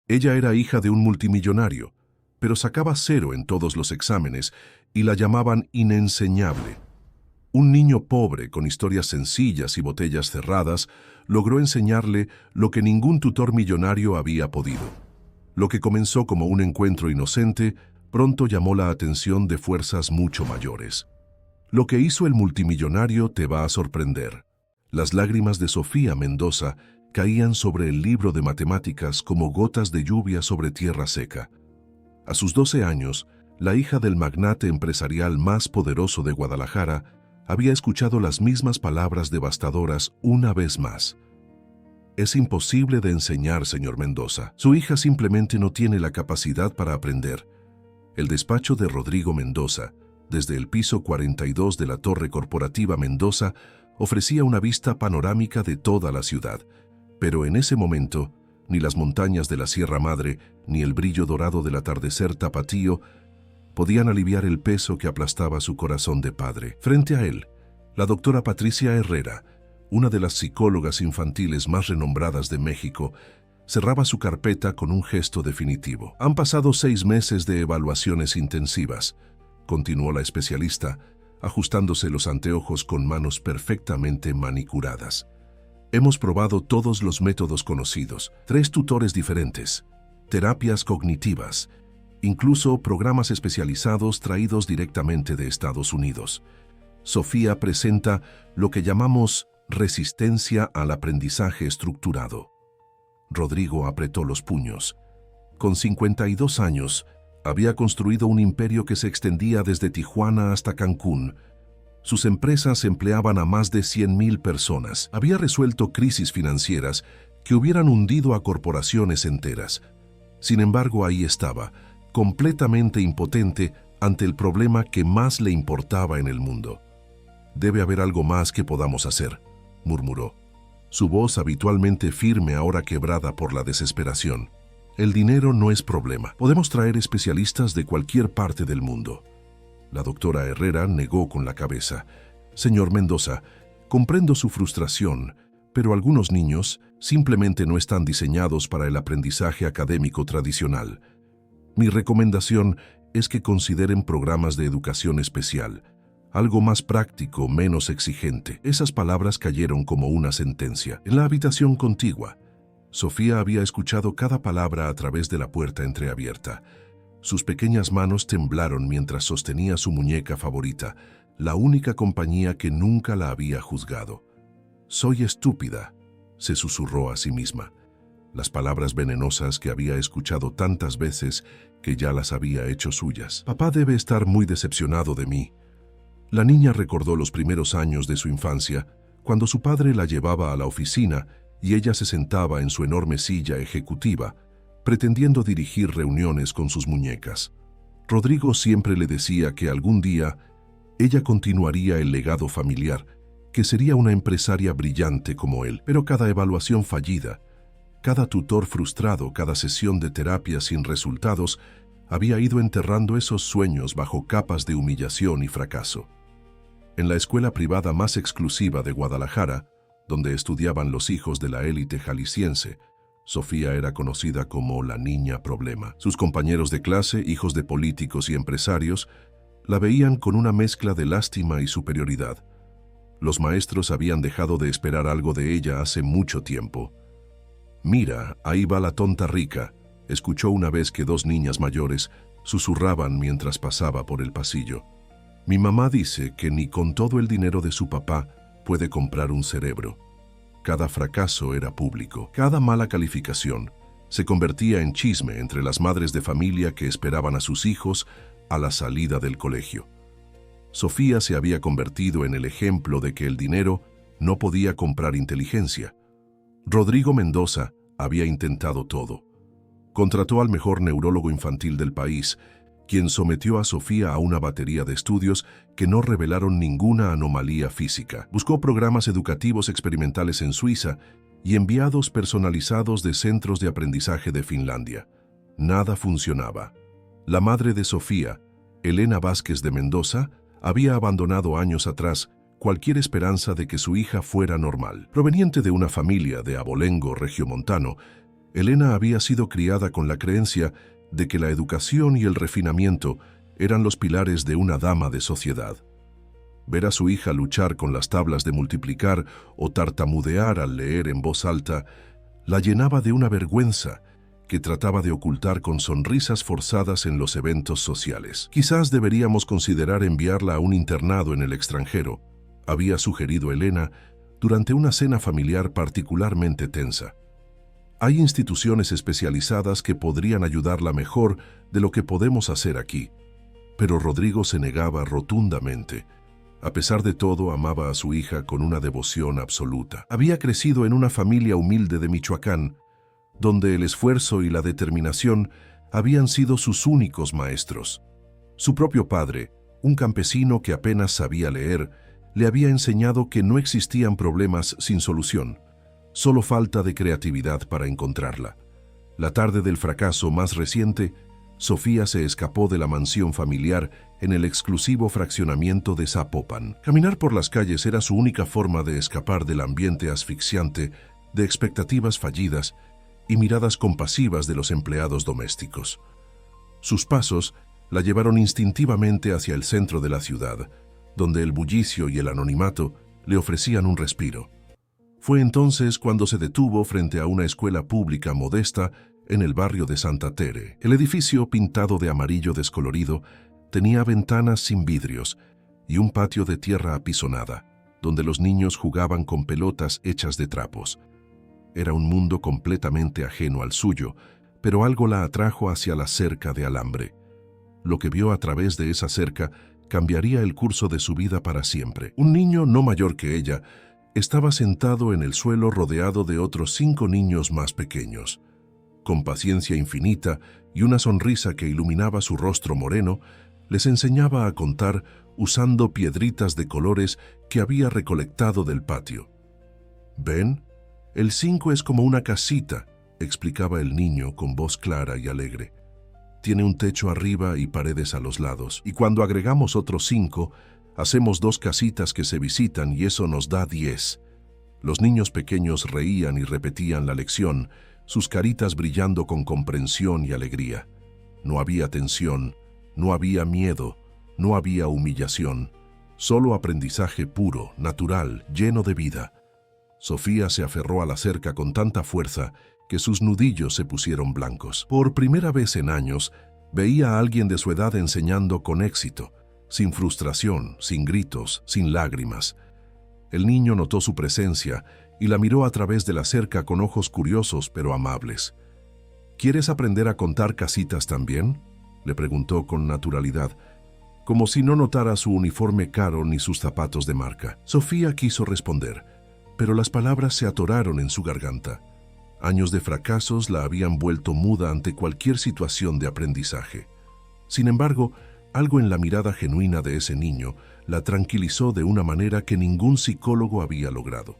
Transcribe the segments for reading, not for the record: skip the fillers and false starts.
Ella era hija de un multimillonario, pero sacaba 0 en todos los exámenes y la llamaban inenseñable. Un niño pobre, con historias sencillas y botellas cerradas, logró enseñarle lo que ningún tutor millonario había podido. Lo que comenzó como un encuentro inocente, pronto llamó la atención de fuerzas mucho mayores. Lo que hizo el multimillonario te va a sorprender. Las lágrimas de Sofía Mendoza caían sobre el libro de matemáticas como gotas de lluvia sobre tierra seca. A sus 12 años, la hija del magnate empresarial más poderoso de Guadalajara había escuchado las mismas palabras devastadoras una vez más. Es imposible de enseñar, señor Mendoza. Su hija simplemente no tiene la capacidad para aprender. El despacho de Rodrigo Mendoza, desde el piso 42 de la Torre Corporativa Mendoza, ofrecía una vista panorámica de toda la ciudad. Pero en ese momento, ni las montañas de la Sierra Madre, ni el brillo dorado del atardecer tapatío podían aliviar el peso que aplastaba su corazón de padre. Frente a él, la doctora Patricia Herrera, una de las psicólogas infantiles más renombradas de México, cerraba su carpeta con un gesto definitivo. Han pasado 6 meses de evaluaciones intensivas, continuó la especialista, ajustándose los anteojos con manos perfectamente manicuradas. Hemos probado todos los métodos conocidos, 3 tutores diferentes, terapias cognitivas, incluso programas especializados traídos directamente de Estados Unidos. Sofía presenta lo que llamamos resistencia al aprendizaje estructurado. Rodrigo apretó los puños. Con 52 años, había construido un imperio que se extendía desde Tijuana hasta Cancún. Sus empresas empleaban a más de 100,000 personas. Había resuelto crisis financieras que hubieran hundido a corporaciones enteras. Sin embargo, ahí estaba, completamente impotente ante el problema que más le importaba en el mundo. «Debe haber algo más que podamos hacer», murmuró. Su voz habitualmente firme ahora quebrada por la desesperación. «El dinero no es problema. Podemos traer especialistas de cualquier parte del mundo». La doctora Herrera negó con la cabeza. «Señor Mendoza, comprendo su frustración, pero algunos niños simplemente no están diseñados para el aprendizaje académico tradicional. Mi recomendación es que consideren programas de educación especial, algo más práctico, menos exigente». Esas palabras cayeron como una sentencia. En la habitación contigua, Sofía había escuchado cada palabra a través de la puerta entreabierta. Sus pequeñas manos temblaron mientras sostenía su muñeca favorita, la única compañía que nunca la había juzgado. «Soy estúpida», se susurró a sí misma. Las palabras venenosas que había escuchado tantas veces que ya las había hecho suyas. «Papá debe estar muy decepcionado de mí». La niña recordó los primeros años de su infancia, cuando su padre la llevaba a la oficina y ella se sentaba en su enorme silla ejecutiva, pretendiendo dirigir reuniones con sus muñecas. Rodrigo siempre le decía que algún día ella continuaría el legado familiar, que sería una empresaria brillante como él. Pero cada evaluación fallida, cada tutor frustrado, cada sesión de terapia sin resultados, había ido enterrando esos sueños bajo capas de humillación y fracaso. En la escuela privada más exclusiva de Guadalajara, donde estudiaban los hijos de la élite jalisciense, Sofía era conocida como la niña problema. Sus compañeros de clase, hijos de políticos y empresarios, la veían con una mezcla de lástima y superioridad. Los maestros habían dejado de esperar algo de ella hace mucho tiempo. «Mira, ahí va la tonta rica», escuchó una vez que 2 niñas mayores susurraban mientras pasaba por el pasillo. «Mi mamá dice que ni con todo el dinero de su papá puede comprar un cerebro». Cada fracaso era público. Cada mala calificación se convertía en chisme entre las madres de familia que esperaban a sus hijos a la salida del colegio. Sofía se había convertido en el ejemplo de que el dinero no podía comprar inteligencia. Rodrigo Mendoza había intentado todo. Contrató al mejor neurólogo infantil del país, quien sometió a Sofía a una batería de estudios que no revelaron ninguna anomalía física. Buscó programas educativos experimentales en Suiza y enviados personalizados de centros de aprendizaje de Finlandia. Nada funcionaba. La madre de Sofía, Elena Vázquez de Mendoza, había abandonado años atrás cualquier esperanza de que su hija fuera normal. Proveniente de una familia de abolengo regiomontano, Elena había sido criada con la creencia de que la educación y el refinamiento eran los pilares de una dama de sociedad. Ver a su hija luchar con las tablas de multiplicar o tartamudear al leer en voz alta la llenaba de una vergüenza que trataba de ocultar con sonrisas forzadas en los eventos sociales. Quizás deberíamos considerar enviarla a un internado en el extranjero, había sugerido Elena durante una cena familiar particularmente tensa. Hay instituciones especializadas que podrían ayudarla mejor de lo que podemos hacer aquí. Pero Rodrigo se negaba rotundamente. A pesar de todo, amaba a su hija con una devoción absoluta. Había crecido en una familia humilde de Michoacán, donde el esfuerzo y la determinación habían sido sus únicos maestros. Su propio padre, un campesino que apenas sabía leer, le había enseñado que no existían problemas sin solución, solo falta de creatividad para encontrarla. La tarde del fracaso más reciente, Sofía se escapó de la mansión familiar en el exclusivo fraccionamiento de Zapopan. Caminar por las calles era su única forma de escapar del ambiente asfixiante de expectativas fallidas y miradas compasivas de los empleados domésticos. Sus pasos la llevaron instintivamente hacia el centro de la ciudad, donde el bullicio y el anonimato le ofrecían un respiro. Fue entonces cuando se detuvo frente a una escuela pública modesta en el barrio de Santa Tere. El edificio, pintado de amarillo descolorido, tenía ventanas sin vidrios y un patio de tierra apisonada, donde los niños jugaban con pelotas hechas de trapos. Era un mundo completamente ajeno al suyo, pero algo la atrajo hacia la cerca de alambre. Lo que vio a través de esa cerca cambiaría el curso de su vida para siempre. Un niño no mayor que ella estaba sentado en el suelo rodeado de otros 5 niños más pequeños. Con paciencia infinita y una sonrisa que iluminaba su rostro moreno, les enseñaba a contar usando piedritas de colores que había recolectado del patio. «¿Ven? El 5 es como una casita», explicaba el niño con voz clara y alegre. «Tiene un techo arriba y paredes a los lados, y cuando agregamos otros 5, hacemos 2 casitas que se visitan y eso nos da 10. Los niños pequeños reían y repetían la lección, sus caritas brillando con comprensión y alegría. No había tensión, no había miedo, no había humillación, solo aprendizaje puro, natural, lleno de vida. Sofía se aferró a la cerca con tanta fuerza que sus nudillos se pusieron blancos. Por primera vez en años, veía a alguien de su edad enseñando con éxito, sin frustración, sin gritos, sin lágrimas. El niño notó su presencia y la miró a través de la cerca con ojos curiosos pero amables. «¿Quieres aprender a contar casitas también?», le preguntó con naturalidad, como si no notara su uniforme caro ni sus zapatos de marca. Sofía quiso responder, pero las palabras se atoraron en su garganta. Años de fracasos la habían vuelto muda ante cualquier situación de aprendizaje. Sin embargo, algo en la mirada genuina de ese niño la tranquilizó de una manera que ningún psicólogo había logrado.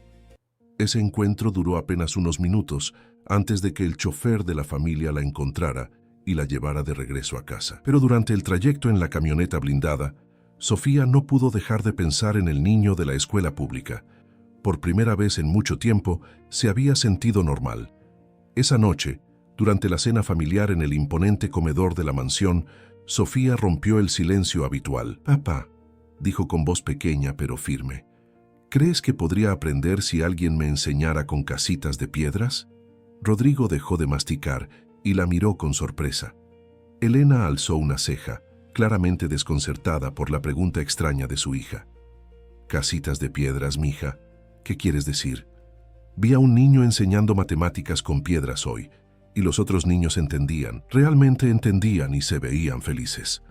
Ese encuentro duró apenas unos minutos antes de que el chofer de la familia la encontrara y la llevara de regreso a casa. Pero durante el trayecto en la camioneta blindada, Sofía no pudo dejar de pensar en el niño de la escuela pública. Por primera vez en mucho tiempo, se había sentido normal. Esa noche, durante la cena familiar en el imponente comedor de la mansión, Sofía rompió el silencio habitual. «Papá», dijo con voz pequeña pero firme, «¿crees que podría aprender si alguien me enseñara con casitas de piedras?». Rodrigo dejó de masticar y la miró con sorpresa. Elena alzó una ceja, claramente desconcertada por la pregunta extraña de su hija. «¿Casitas de piedras, mija? ¿Qué quieres decir?». «Vi a un niño enseñando matemáticas con piedras hoy, y los otros niños entendían, realmente entendían y se veían felices».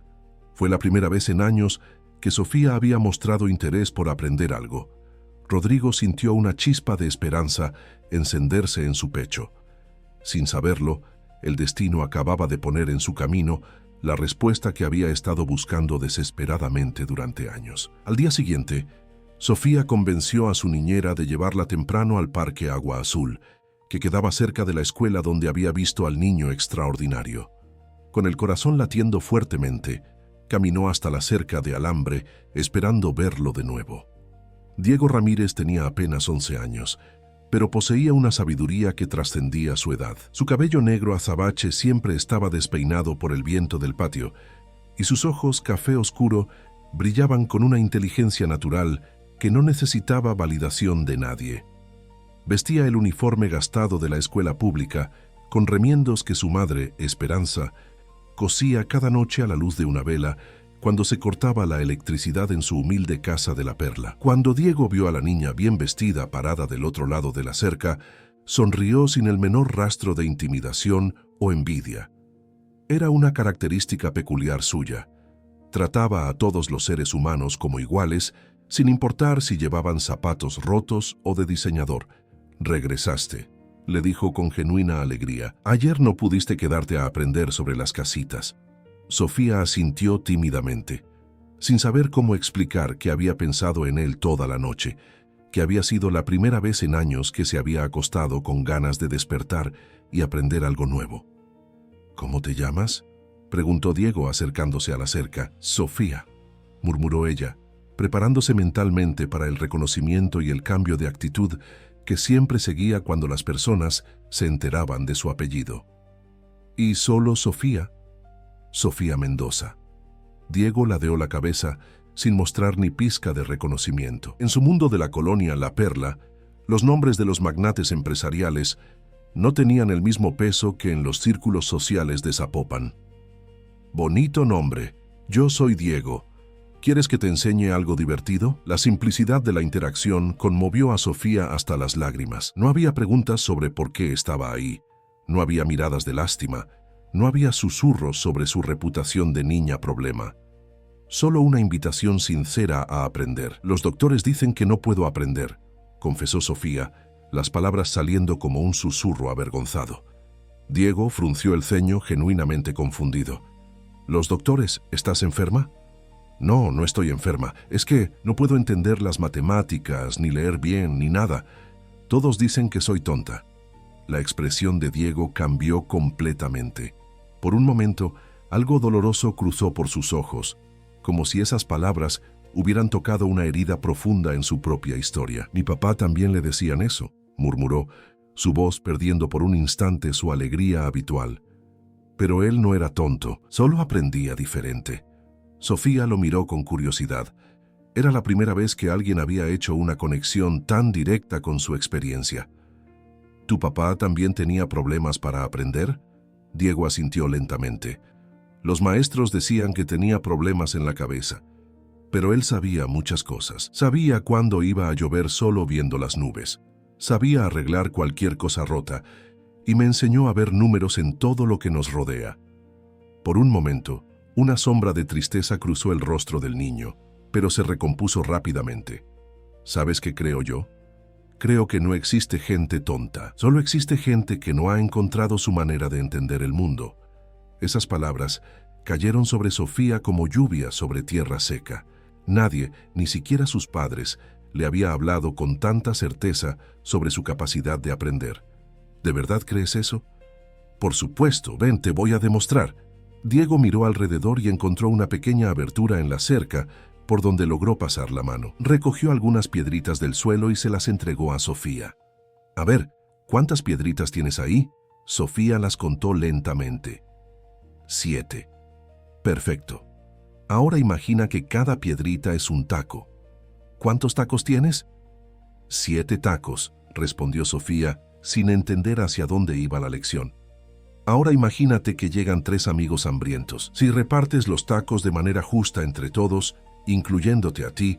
Fue la primera vez en años que Sofía había mostrado interés por aprender algo. Rodrigo sintió una chispa de esperanza encenderse en su pecho. Sin saberlo, el destino acababa de poner en su camino la respuesta que había estado buscando desesperadamente durante años. Al día siguiente, Sofía convenció a su niñera de llevarla temprano al Parque Agua Azul, que quedaba cerca de la escuela donde había visto al niño extraordinario. Con el corazón latiendo fuertemente, caminó hasta la cerca de alambre, esperando verlo de nuevo. Diego Ramírez tenía apenas 11 años, pero poseía una sabiduría que trascendía su edad. Su cabello negro azabache siempre estaba despeinado por el viento del patio, y sus ojos café oscuro brillaban con una inteligencia natural que no necesitaba validación de nadie. Vestía el uniforme gastado de la escuela pública, con remiendos que su madre, Esperanza, cosía cada noche a la luz de una vela cuando se cortaba la electricidad en su humilde casa de La Perla. Cuando Diego vio a la niña bien vestida parada del otro lado de la cerca, sonrió sin el menor rastro de intimidación o envidia. Era una característica peculiar suya. Trataba a todos los seres humanos como iguales, sin importar si llevaban zapatos rotos o de diseñador. «Regresaste», le dijo con genuina alegría. «Ayer no pudiste quedarte a aprender sobre las casitas». Sofía asintió tímidamente, sin saber cómo explicar que había pensado en él toda la noche, que había sido la primera vez en años que se había acostado con ganas de despertar y aprender algo nuevo. «¿Cómo te llamas?», preguntó Diego acercándose a la cerca. «Sofía», murmuró ella, preparándose mentalmente para el reconocimiento y el cambio de actitud que siempre seguía cuando las personas se enteraban de su apellido. «¿Y solo Sofía?». «Sofía Mendoza». Diego ladeó la cabeza sin mostrar ni pizca de reconocimiento. En su mundo de la colonia La Perla, los nombres de los magnates empresariales no tenían el mismo peso que en los círculos sociales de Zapopan. «Bonito nombre. Yo soy Diego. ¿Quieres que te enseñe algo divertido?». La simplicidad de la interacción conmovió a Sofía hasta las lágrimas. No había preguntas sobre por qué estaba ahí. No había miradas de lástima. No había susurros sobre su reputación de niña problema. Solo una invitación sincera a aprender. «Los doctores dicen que no puedo aprender», confesó Sofía, las palabras saliendo como un susurro avergonzado. Diego frunció el ceño genuinamente confundido. «¿Los doctores? ¿Estás enferma?». «No, no estoy enferma. Es que no puedo entender las matemáticas, ni leer bien, ni nada. Todos dicen que soy tonta». La expresión de Diego cambió completamente. Por un momento, algo doloroso cruzó por sus ojos, como si esas palabras hubieran tocado una herida profunda en su propia historia. «Mi papá también le decían eso», murmuró, su voz perdiendo por un instante su alegría habitual. Pero él no era tonto, solo aprendía diferente. Sofía lo miró con curiosidad. Era la primera vez que alguien había hecho una conexión tan directa con su experiencia. «¿Tu papá también tenía problemas para aprender?». Diego asintió lentamente. Los maestros decían que tenía problemas en la cabeza, pero él sabía muchas cosas. Sabía cuándo iba a llover solo viendo las nubes. Sabía arreglar cualquier cosa rota y me enseñó a ver números en todo lo que nos rodea. Por un momento, una sombra de tristeza cruzó el rostro del niño, pero se recompuso rápidamente. «¿Sabes qué creo yo? Creo que no existe gente tonta, solo existe gente que no ha encontrado su manera de entender el mundo». Esas palabras cayeron sobre Sofía como lluvia sobre tierra seca. Nadie, ni siquiera sus padres, le había hablado con tanta certeza sobre su capacidad de aprender. «¿De verdad crees eso?». «Por supuesto, ven, te voy a demostrar». Diego miró alrededor y encontró una pequeña abertura en la cerca por donde logró pasar la mano. Recogió algunas piedritas del suelo y se las entregó a Sofía. «A ver, ¿cuántas piedritas tienes ahí?». Sofía las contó lentamente. 7. «Perfecto. Ahora imagina que cada piedrita es un taco. ¿Cuántos tacos tienes?». 7 tacos, respondió Sofía, sin entender hacia dónde iba la lección. «Ahora imagínate que llegan 3 amigos hambrientos. Si repartes los tacos de manera justa entre todos, incluyéndote a ti,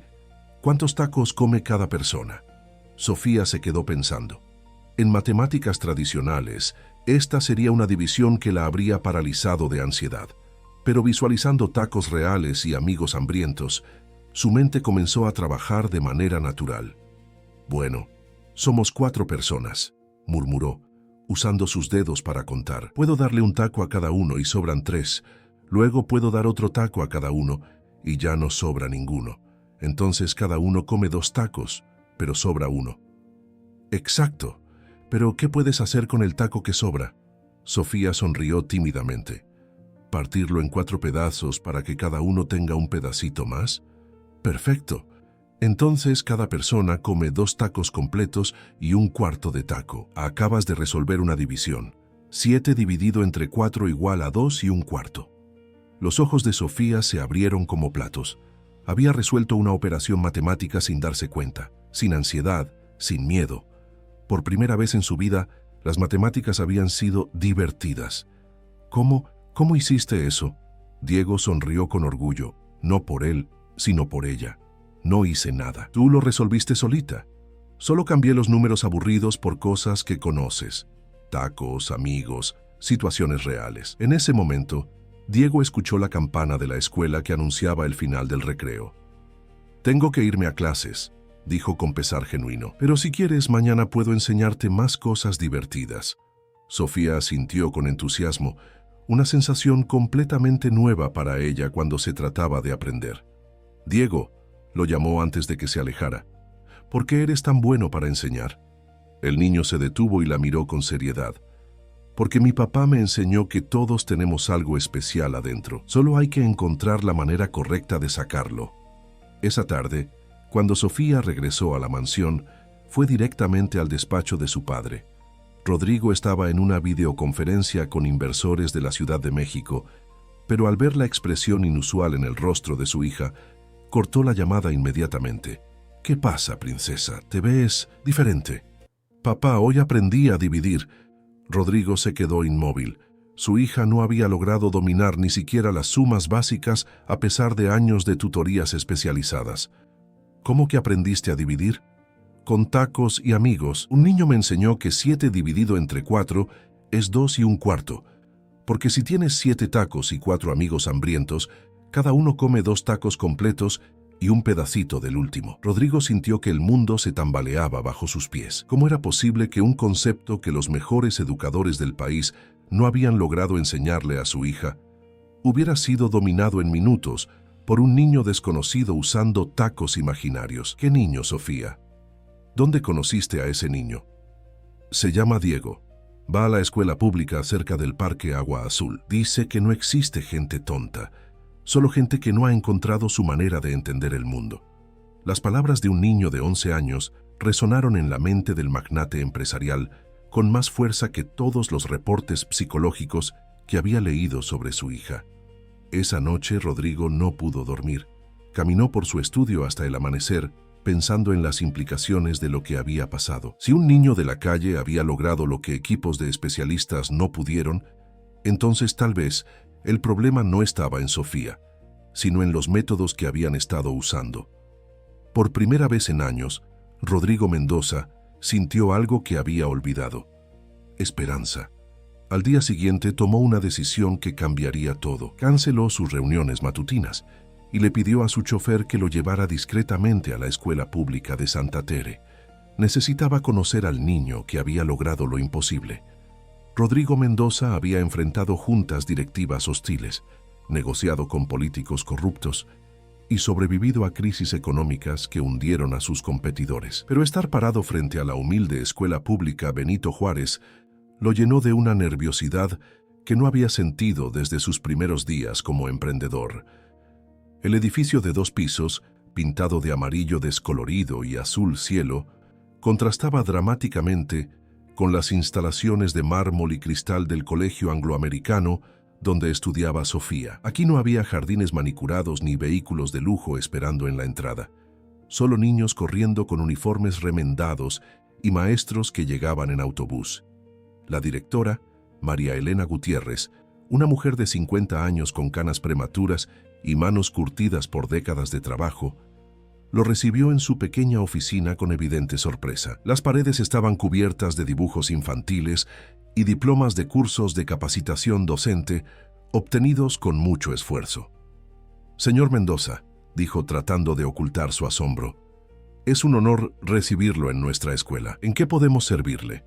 ¿cuántos tacos come cada persona?». Sofía se quedó pensando. En matemáticas tradicionales, esta sería una división que la habría paralizado de ansiedad. Pero visualizando tacos reales y amigos hambrientos, su mente comenzó a trabajar de manera natural. «Bueno, somos 4 personas», murmuró, usando sus dedos para contar. «Puedo darle un taco a cada uno y sobran 3. Luego puedo dar otro taco a cada uno y ya no sobra ninguno. Entonces cada uno come 2 tacos, pero sobra uno». «Exacto. Pero ¿qué puedes hacer con el taco que sobra?». Sofía sonrió tímidamente. «Partirlo en 4 pedazos para que cada uno tenga un pedacito más». «Perfecto. Entonces cada persona come 2 tacos completos y un cuarto de taco. Acabas de resolver una división. 7 dividido entre 4 igual a 2 y un cuarto. Los ojos de Sofía se abrieron como platos. Había resuelto una operación matemática sin darse cuenta, sin ansiedad, sin miedo. Por primera vez en su vida, las matemáticas habían sido divertidas. ¿Cómo hiciste eso? Diego sonrió con orgullo, no por él, sino por ella. No hice nada. Tú lo resolviste solita. Solo cambié los números aburridos por cosas que conoces. Tacos, amigos, situaciones reales. En ese momento, Diego escuchó la campana de la escuela que anunciaba el final del recreo. Tengo que irme a clases, dijo con pesar genuino. Pero si quieres, mañana puedo enseñarte más cosas divertidas. Sofía asintió con entusiasmo, una sensación completamente nueva para ella cuando se trataba de aprender. Diego, lo llamó antes de que se alejara. ¿Por qué eres tan bueno para enseñar? El niño se detuvo y la miró con seriedad. Porque mi papá me enseñó que todos tenemos algo especial adentro. Solo hay que encontrar la manera correcta de sacarlo. Esa tarde, cuando Sofía regresó a la mansión, fue directamente al despacho de su padre. Rodrigo estaba en una videoconferencia con inversores de la Ciudad de México, pero al ver la expresión inusual en el rostro de su hija, cortó la llamada inmediatamente. ¿Qué pasa, princesa? ¿Te ves diferente? Papá, hoy aprendí a dividir. Rodrigo se quedó inmóvil. Su hija no había logrado dominar ni siquiera las sumas básicas a pesar de años de tutorías especializadas. ¿Cómo que aprendiste a dividir? Con tacos y amigos. Un niño me enseñó que 7 dividido entre 4 es 2 y un cuarto. Porque si tienes 7 tacos y 4 amigos hambrientos, cada uno come 2 tacos completos y un pedacito del último. Rodrigo sintió que el mundo se tambaleaba bajo sus pies. ¿Cómo era posible que un concepto que los mejores educadores del país no habían logrado enseñarle a su hija hubiera sido dominado en minutos por un niño desconocido usando tacos imaginarios? ¿Qué niño, Sofía? ¿Dónde conociste a ese niño? Se llama Diego. Va a la escuela pública cerca del Parque Agua Azul. Dice que no existe gente tonta, solo gente que no ha encontrado su manera de entender el mundo. Las palabras de un niño de 11 años resonaron en la mente del magnate empresarial con más fuerza que todos los reportes psicológicos que había leído sobre su hija. Esa noche Rodrigo no pudo dormir. Caminó por su estudio hasta el amanecer, pensando en las implicaciones de lo que había pasado. Si un niño de la calle había logrado lo que equipos de especialistas no pudieron, entonces tal vez el problema no estaba en Sofía, sino en los métodos que habían estado usando. Por primera vez en años, Rodrigo Mendoza sintió algo que había olvidado: esperanza. Al día siguiente tomó una decisión que cambiaría todo. Canceló sus reuniones matutinas y le pidió a su chofer que lo llevara discretamente a la escuela pública de Santa Tere. Necesitaba conocer al niño que había logrado lo imposible. Rodrigo Mendoza había enfrentado juntas directivas hostiles, negociado con políticos corruptos y sobrevivido a crisis económicas que hundieron a sus competidores. Pero estar parado frente a la humilde escuela pública Benito Juárez lo llenó de una nerviosidad que no había sentido desde sus primeros días como emprendedor. El edificio de 2 pisos, pintado de amarillo descolorido y azul cielo, contrastaba dramáticamente con las instalaciones de mármol y cristal del colegio angloamericano donde estudiaba Sofía. Aquí no había jardines manicurados ni vehículos de lujo esperando en la entrada. Solo niños corriendo con uniformes remendados y maestros que llegaban en autobús. La directora, María Elena Gutiérrez, una mujer de 50 años con canas prematuras y manos curtidas por décadas de trabajo, lo recibió en su pequeña oficina con evidente sorpresa. Las paredes estaban cubiertas de dibujos infantiles y diplomas de cursos de capacitación docente obtenidos con mucho esfuerzo. Señor Mendoza, dijo tratando de ocultar su asombro, es un honor recibirlo en nuestra escuela. ¿En qué podemos servirle?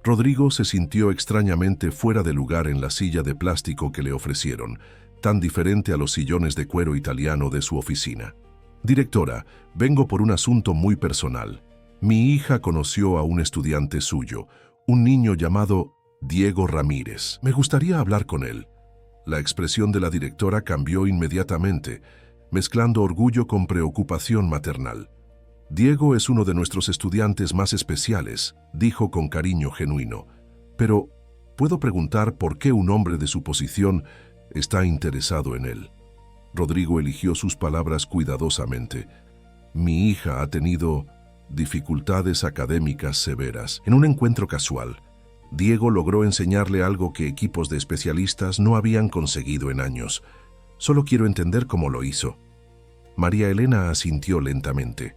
Rodrigo se sintió extrañamente fuera de lugar en la silla de plástico que le ofrecieron, tan diferente a los sillones de cuero italiano de su oficina. Directora, vengo por un asunto muy personal. Mi hija conoció a un estudiante suyo, un niño llamado Diego Ramírez. Me gustaría hablar con él. La expresión de la directora cambió inmediatamente, mezclando orgullo con preocupación maternal. Diego es uno de nuestros estudiantes más especiales, dijo con cariño genuino. Pero, ¿puedo preguntar por qué un hombre de su posición está interesado en él? Rodrigo eligió sus palabras cuidadosamente. Mi hija ha tenido dificultades académicas severas. En un encuentro casual, Diego logró enseñarle algo que equipos de especialistas no habían conseguido en años. Solo quiero entender cómo lo hizo. María Elena asintió lentamente.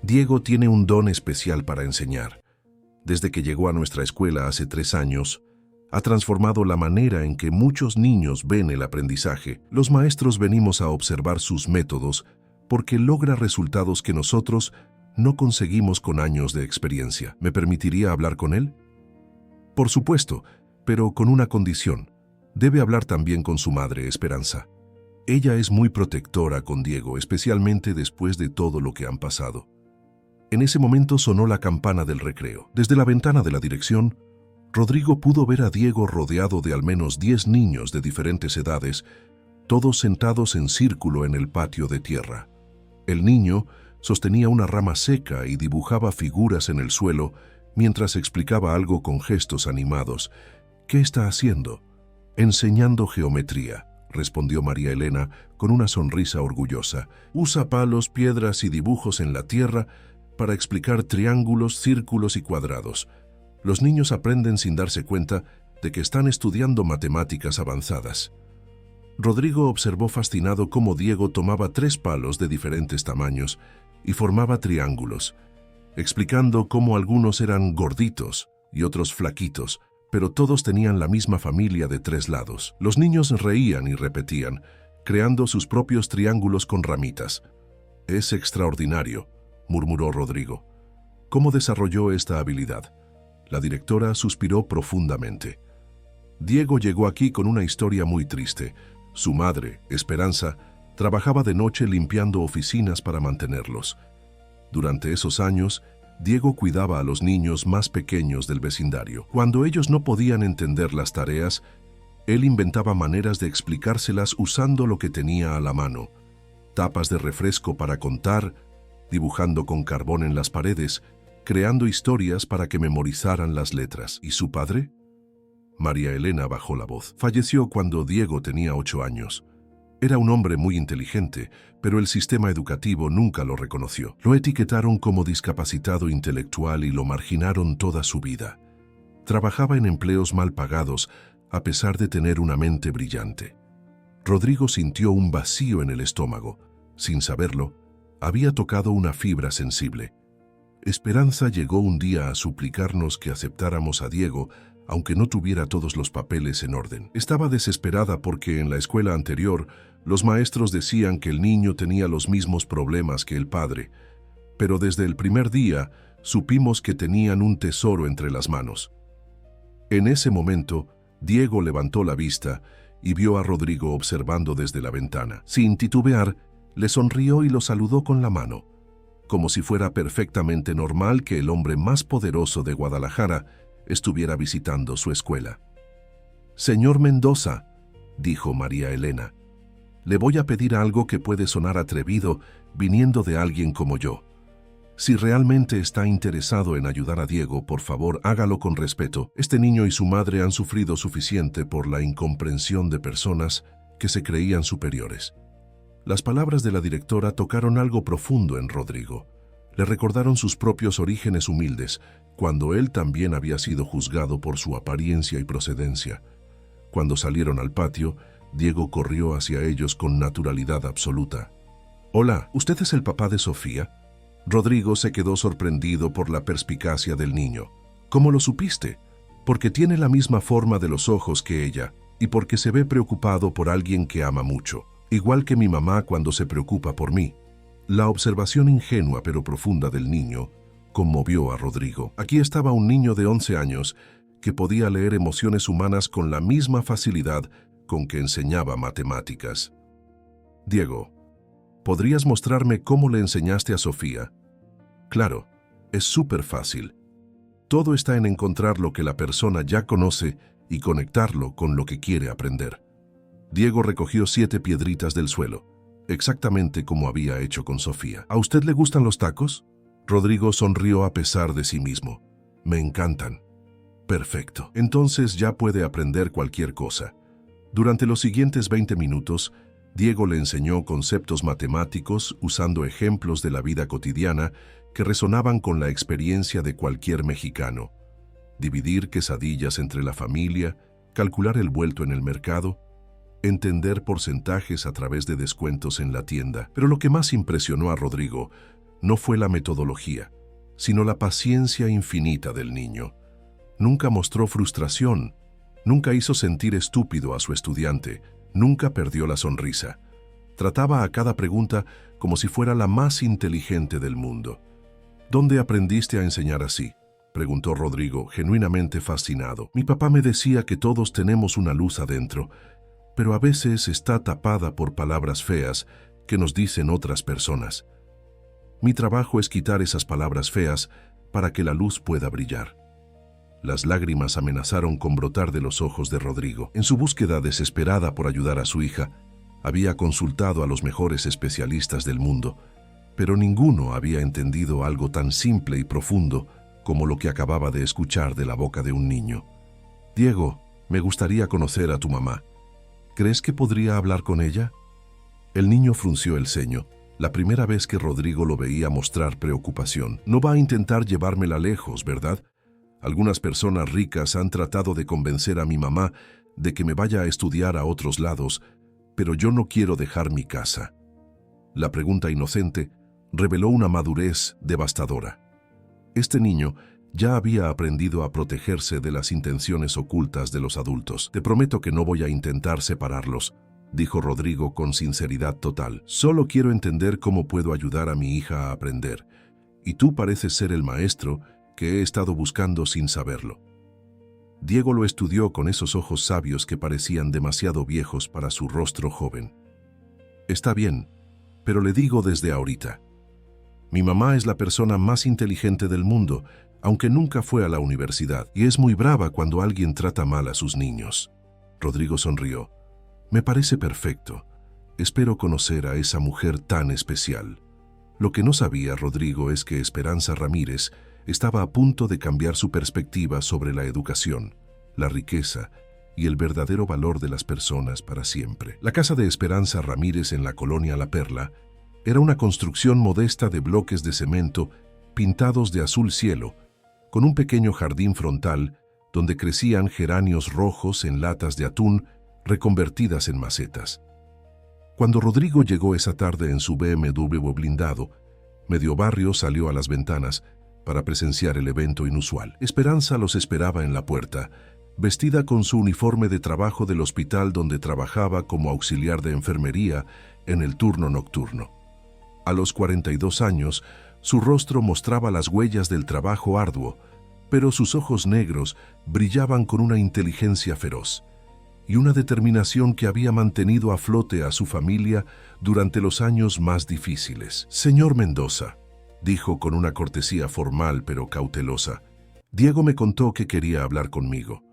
Diego tiene un don especial para enseñar. Desde que llegó a nuestra escuela hace 3 años, ha transformado la manera en que muchos niños ven el aprendizaje. Los maestros venimos a observar sus métodos porque logra resultados que nosotros no conseguimos con años de experiencia. ¿Me permitiría hablar con él? Por supuesto, pero con una condición. Debe hablar también con su madre, Esperanza. Ella es muy protectora con Diego, especialmente después de todo lo que han pasado. En ese momento sonó la campana del recreo. Desde la ventana de la dirección, Rodrigo pudo ver a Diego rodeado de al menos 10 niños de diferentes edades, todos sentados en círculo en el patio de tierra. El niño sostenía una rama seca y dibujaba figuras en el suelo mientras explicaba algo con gestos animados. ¿Qué está haciendo? Enseñando geometría, respondió María Elena con una sonrisa orgullosa. Usa palos, piedras y dibujos en la tierra para explicar triángulos, círculos y cuadrados. Los niños aprenden sin darse cuenta de que están estudiando matemáticas avanzadas. Rodrigo observó fascinado cómo Diego tomaba 3 palos de diferentes tamaños y formaba triángulos, explicando cómo algunos eran gorditos y otros flaquitos, pero todos tenían la misma familia de 3 lados. Los niños reían y repetían, creando sus propios triángulos con ramitas. «Es extraordinario», murmuró Rodrigo. «¿Cómo desarrolló esta habilidad?» La directora suspiró profundamente. Diego llegó aquí con una historia muy triste. Su madre, Esperanza, trabajaba de noche limpiando oficinas para mantenerlos. Durante esos años, Diego cuidaba a los niños más pequeños del vecindario. Cuando ellos no podían entender las tareas, él inventaba maneras de explicárselas usando lo que tenía a la mano. Tapas de refresco para contar, dibujando con carbón en las paredes, creando historias para que memorizaran las letras. ¿Y su padre? María Elena bajó la voz. Falleció cuando Diego tenía 8 años. Era un hombre muy inteligente, pero el sistema educativo nunca lo reconoció. Lo etiquetaron como discapacitado intelectual y lo marginaron toda su vida. Trabajaba en empleos mal pagados, a pesar de tener una mente brillante. Rodrigo sintió un vacío en el estómago. Sin saberlo, había tocado una fibra sensible. Esperanza llegó un día a suplicarnos que aceptáramos a Diego, aunque no tuviera todos los papeles en orden. Estaba desesperada porque en la escuela anterior los maestros decían que el niño tenía los mismos problemas que el padre, pero desde el primer día supimos que tenían un tesoro entre las manos. En ese momento, Diego levantó la vista y vio a Rodrigo observando desde la ventana. Sin titubear, le sonrió y lo saludó con la mano, como si fuera perfectamente normal que el hombre más poderoso de Guadalajara estuviera visitando su escuela. «Señor Mendoza», dijo María Elena, «le voy a pedir algo que puede sonar atrevido viniendo de alguien como yo. Si realmente está interesado en ayudar a Diego, por favor, hágalo con respeto. Este niño y su madre han sufrido suficiente por la incomprensión de personas que se creían superiores». Las palabras de la directora tocaron algo profundo en Rodrigo. Le recordaron sus propios orígenes humildes, cuando él también había sido juzgado por su apariencia y procedencia. Cuando salieron al patio, Diego corrió hacia ellos con naturalidad absoluta. «Hola, ¿usted es el papá de Sofía?» Rodrigo se quedó sorprendido por la perspicacia del niño. «¿Cómo lo supiste?» «Porque tiene la misma forma de los ojos que ella, y porque se ve preocupado por alguien que ama mucho, igual que mi mamá cuando se preocupa por mí». La observación ingenua pero profunda del niño conmovió a Rodrigo. Aquí estaba un niño de 11 años que podía leer emociones humanas con la misma facilidad con que enseñaba matemáticas. «Diego, ¿podrías mostrarme cómo le enseñaste a Sofía?» «Claro, es súper fácil. Todo está en encontrar lo que la persona ya conoce y conectarlo con lo que quiere aprender». Diego recogió 7 piedritas del suelo. exactamente como había hecho con Sofía. ¿A usted le gustan los tacos? Rodrigo sonrió a pesar de sí mismo. Me encantan. Perfecto. Entonces ya puede aprender cualquier cosa. Durante los siguientes 20 minutos, Diego le enseñó conceptos matemáticos usando ejemplos de la vida cotidiana que resonaban con la experiencia de cualquier mexicano. Dividir quesadillas entre la familia, calcular el vuelto en el mercado, entender porcentajes a través de descuentos en la tienda. Pero lo que más impresionó a Rodrigo no fue la metodología, sino la paciencia infinita del niño. Nunca mostró frustración, nunca hizo sentir estúpido a su estudiante, nunca perdió la sonrisa. Trataba a cada pregunta como si fuera la más inteligente del mundo. ¿Dónde aprendiste a enseñar así?, preguntó Rodrigo, genuinamente fascinado. Mi papá me decía que todos tenemos una luz adentro, pero a veces está tapada por palabras feas que nos dicen otras personas. Mi trabajo es quitar esas palabras feas para que la luz pueda brillar. Las lágrimas amenazaron con brotar de los ojos de Rodrigo. En su búsqueda desesperada por ayudar a su hija, había consultado a los mejores especialistas del mundo, pero ninguno había entendido algo tan simple y profundo como lo que acababa de escuchar de la boca de un niño. Diego, me gustaría conocer a tu mamá. ¿Crees que podría hablar con ella? El niño frunció el ceño, la primera vez que Rodrigo lo veía mostrar preocupación. No va a intentar llevármela lejos, ¿verdad? Algunas personas ricas han tratado de convencer a mi mamá de que me vaya a estudiar a otros lados, pero yo no quiero dejar mi casa. La pregunta inocente reveló una madurez devastadora. Este niño ya había aprendido a protegerse de las intenciones ocultas de los adultos. Te prometo que no voy a intentar separarlos, dijo Rodrigo con sinceridad total. Solo quiero entender cómo puedo ayudar a mi hija a aprender, y tú pareces ser el maestro que he estado buscando sin saberlo. Diego lo estudió con esos ojos sabios que parecían demasiado viejos para su rostro joven. Está bien, pero le digo desde ahorita. Mi mamá es la persona más inteligente del mundo, aunque nunca fue a la universidad, y es muy brava cuando alguien trata mal a sus niños. Rodrigo sonrió. Me parece perfecto. Espero conocer a esa mujer tan especial. Lo que no sabía Rodrigo es que Esperanza Ramírez estaba a punto de cambiar su perspectiva sobre la educación, la riqueza y el verdadero valor de las personas para siempre. La casa de Esperanza Ramírez en la colonia La Perla era una construcción modesta de bloques de cemento pintados de azul cielo, con un pequeño jardín frontal donde crecían geranios rojos en latas de atún reconvertidas en macetas. Cuando Rodrigo llegó esa tarde en su BMW blindado, medio barrio salió a las ventanas para presenciar el evento inusual. Esperanza los esperaba en la puerta, vestida con su uniforme de trabajo del hospital donde trabajaba como auxiliar de enfermería en el turno nocturno. A los 42 años, su rostro mostraba las huellas del trabajo arduo, pero sus ojos negros brillaban con una inteligencia feroz y una determinación que había mantenido a flote a su familia durante los años más difíciles. Señor Mendoza, dijo con una cortesía formal pero cautelosa, Diego me contó que quería hablar conmigo.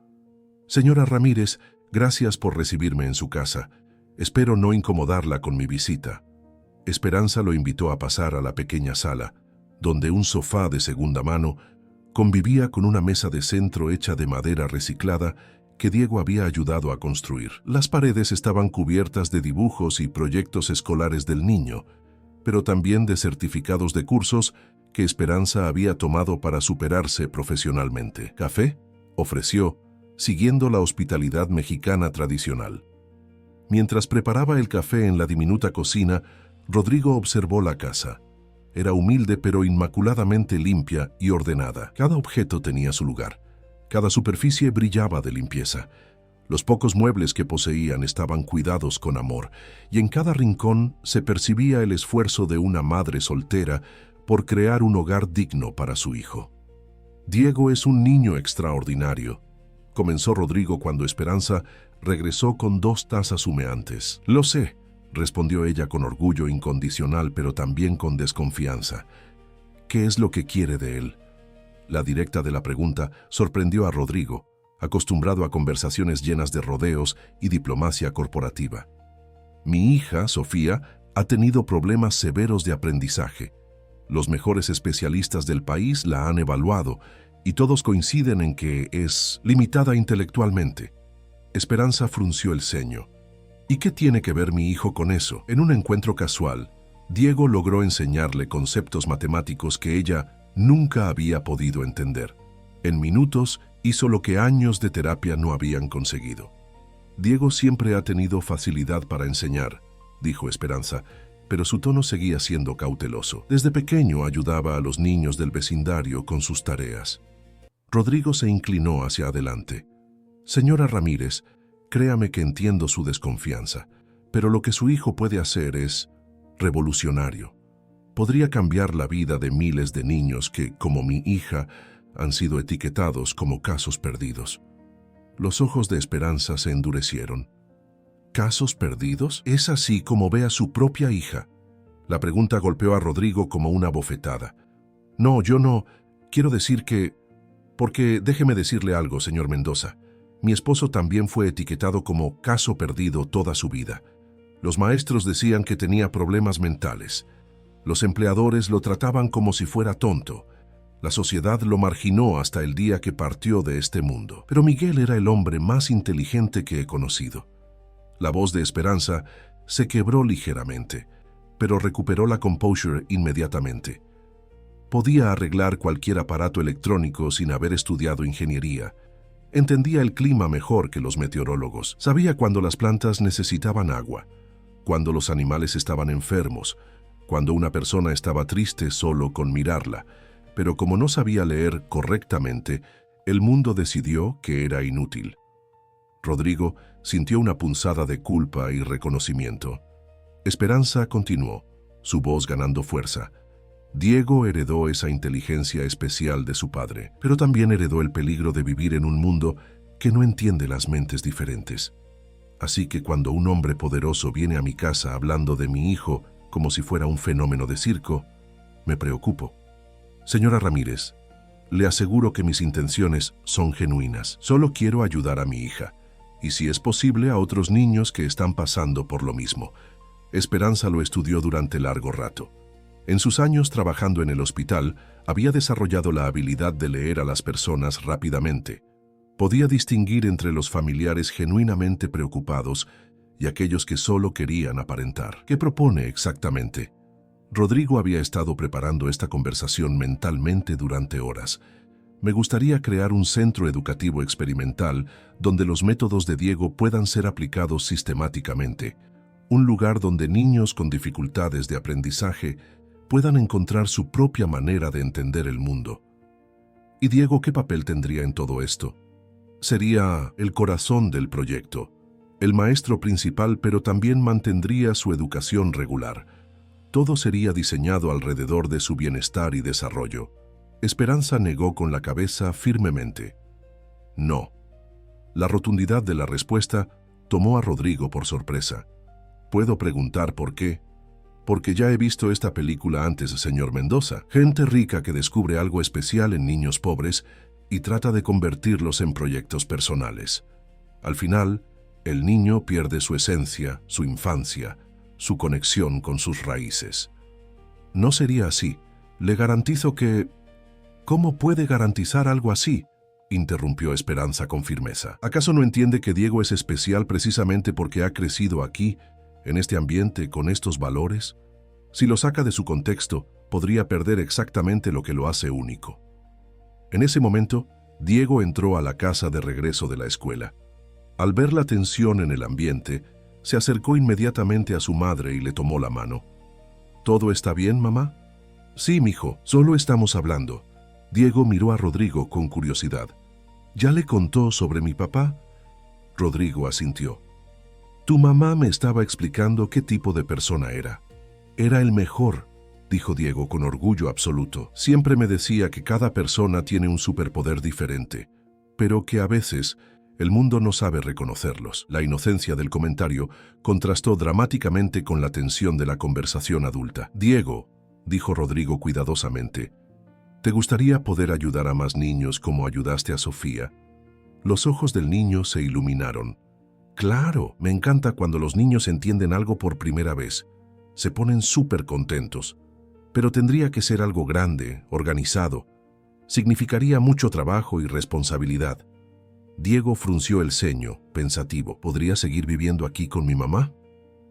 Señora Ramírez, gracias por recibirme en su casa. Espero no incomodarla con mi visita. Esperanza lo invitó a pasar a la pequeña sala, donde un sofá de segunda mano convivía con una mesa de centro hecha de madera reciclada que Diego había ayudado a construir. Las paredes estaban cubiertas de dibujos y proyectos escolares del niño, pero también de certificados de cursos que Esperanza había tomado para superarse profesionalmente. ¿Café?, ofreció, siguiendo la hospitalidad mexicana tradicional. Mientras preparaba el café en la diminuta cocina, Rodrigo observó la casa. Era humilde pero inmaculadamente limpia y ordenada. Cada objeto tenía su lugar. Cada superficie brillaba de limpieza. Los pocos muebles que poseían estaban cuidados con amor, y en cada rincón se percibía el esfuerzo de una madre soltera por crear un hogar digno para su hijo. Diego es un niño extraordinario, comenzó Rodrigo cuando Esperanza regresó con 2 tazas humeantes. Lo sé, respondió ella con orgullo incondicional, pero también con desconfianza. ¿Qué es lo que quiere de él? La directa de la pregunta sorprendió a Rodrigo, acostumbrado a conversaciones llenas de rodeos y diplomacia corporativa. Mi hija, Sofía, ha tenido problemas severos de aprendizaje. Los mejores especialistas del país la han evaluado y todos coinciden en que es limitada intelectualmente. Esperanza frunció el ceño. ¿Y qué tiene que ver mi hijo con eso? En un encuentro casual, Diego logró enseñarle conceptos matemáticos que ella nunca había podido entender. En minutos hizo lo que años de terapia no habían conseguido. Diego siempre ha tenido facilidad para enseñar, dijo Esperanza, pero su tono seguía siendo cauteloso. Desde pequeño ayudaba a los niños del vecindario con sus tareas. Rodrigo se inclinó hacia adelante. Señora Ramírez, créame que entiendo su desconfianza, pero lo que su hijo puede hacer es revolucionario. Podría cambiar la vida de miles de niños que, como mi hija, han sido etiquetados como casos perdidos. Los ojos de Esperanza se endurecieron. ¿Casos perdidos? ¿Es así como ve a su propia hija? La pregunta golpeó a Rodrigo como una bofetada. No, yo no. Quiero decir que... Porque déjeme decirle algo, señor Mendoza. Mi esposo también fue etiquetado como caso perdido toda su vida. Los maestros decían que tenía problemas mentales. Los empleadores lo trataban como si fuera tonto. La sociedad lo marginó hasta el día que partió de este mundo. Pero Miguel era el hombre más inteligente que he conocido. La voz de Esperanza se quebró ligeramente, pero recuperó la composure inmediatamente. Podía arreglar cualquier aparato electrónico sin haber estudiado ingeniería. Entendía el clima mejor que los meteorólogos. Sabía cuando las plantas necesitaban agua, cuando los animales estaban enfermos, cuando una persona estaba triste solo con mirarla. Pero como no sabía leer correctamente, el mundo decidió que era inútil. Rodrigo sintió una punzada de culpa y reconocimiento. Esperanza continuó, su voz ganando fuerza. Diego heredó esa inteligencia especial de su padre, pero también heredó el peligro de vivir en un mundo que no entiende las mentes diferentes. Así que cuando un hombre poderoso viene a mi casa hablando de mi hijo como si fuera un fenómeno de circo, me preocupo. Señora Ramírez, le aseguro que mis intenciones son genuinas. Solo quiero ayudar a mi hija, y si es posible a otros niños que están pasando por lo mismo. Esperanza lo estudió durante largo rato. En sus años trabajando en el hospital, había desarrollado la habilidad de leer a las personas rápidamente. Podía distinguir entre los familiares genuinamente preocupados y aquellos que solo querían aparentar. ¿Qué propone exactamente? Rodrigo había estado preparando esta conversación mentalmente durante horas. Me gustaría crear un centro educativo experimental donde los métodos de Diego puedan ser aplicados sistemáticamente. Un lugar donde niños con dificultades de aprendizaje puedan encontrar su propia manera de entender el mundo. ¿Y Diego qué papel tendría en todo esto? Sería el corazón del proyecto, el maestro principal, pero también mantendría su educación regular. Todo sería diseñado alrededor de su bienestar y desarrollo. Esperanza negó con la cabeza firmemente. No. La rotundidad de la respuesta tomó a Rodrigo por sorpresa. ¿Puedo preguntar por qué? Porque ya he visto esta película antes, señor Mendoza. Gente rica que descubre algo especial en niños pobres y trata de convertirlos en proyectos personales. Al final, el niño pierde su esencia, su infancia, su conexión con sus raíces. No sería así. Le garantizo que... ¿Cómo puede garantizar algo así?, interrumpió Esperanza con firmeza. ¿Acaso no entiende que Diego es especial precisamente porque ha crecido aquí, en este ambiente, con estos valores? Si lo saca de su contexto, podría perder exactamente lo que lo hace único. En ese momento, Diego entró a la casa de regreso de la escuela. Al ver la tensión en el ambiente, se acercó inmediatamente a su madre y le tomó la mano. ¿Todo está bien, mamá? Sí, mijo, solo estamos hablando. Diego miró a Rodrigo con curiosidad. ¿Ya le contó sobre mi papá? Rodrigo asintió. Tu mamá me estaba explicando qué tipo de persona era. Era el mejor, dijo Diego con orgullo absoluto. Siempre me decía que cada persona tiene un superpoder diferente, pero que a veces el mundo no sabe reconocerlos. La inocencia del comentario contrastó dramáticamente con la tensión de la conversación adulta. Diego, dijo Rodrigo cuidadosamente, ¿te gustaría poder ayudar a más niños como ayudaste a Sofía? Los ojos del niño se iluminaron. Claro, me encanta cuando los niños entienden algo por primera vez. Se ponen súper contentos. Pero tendría que ser algo grande, organizado. Significaría mucho trabajo y responsabilidad. Diego frunció el ceño, pensativo. ¿Podría seguir viviendo aquí con mi mamá?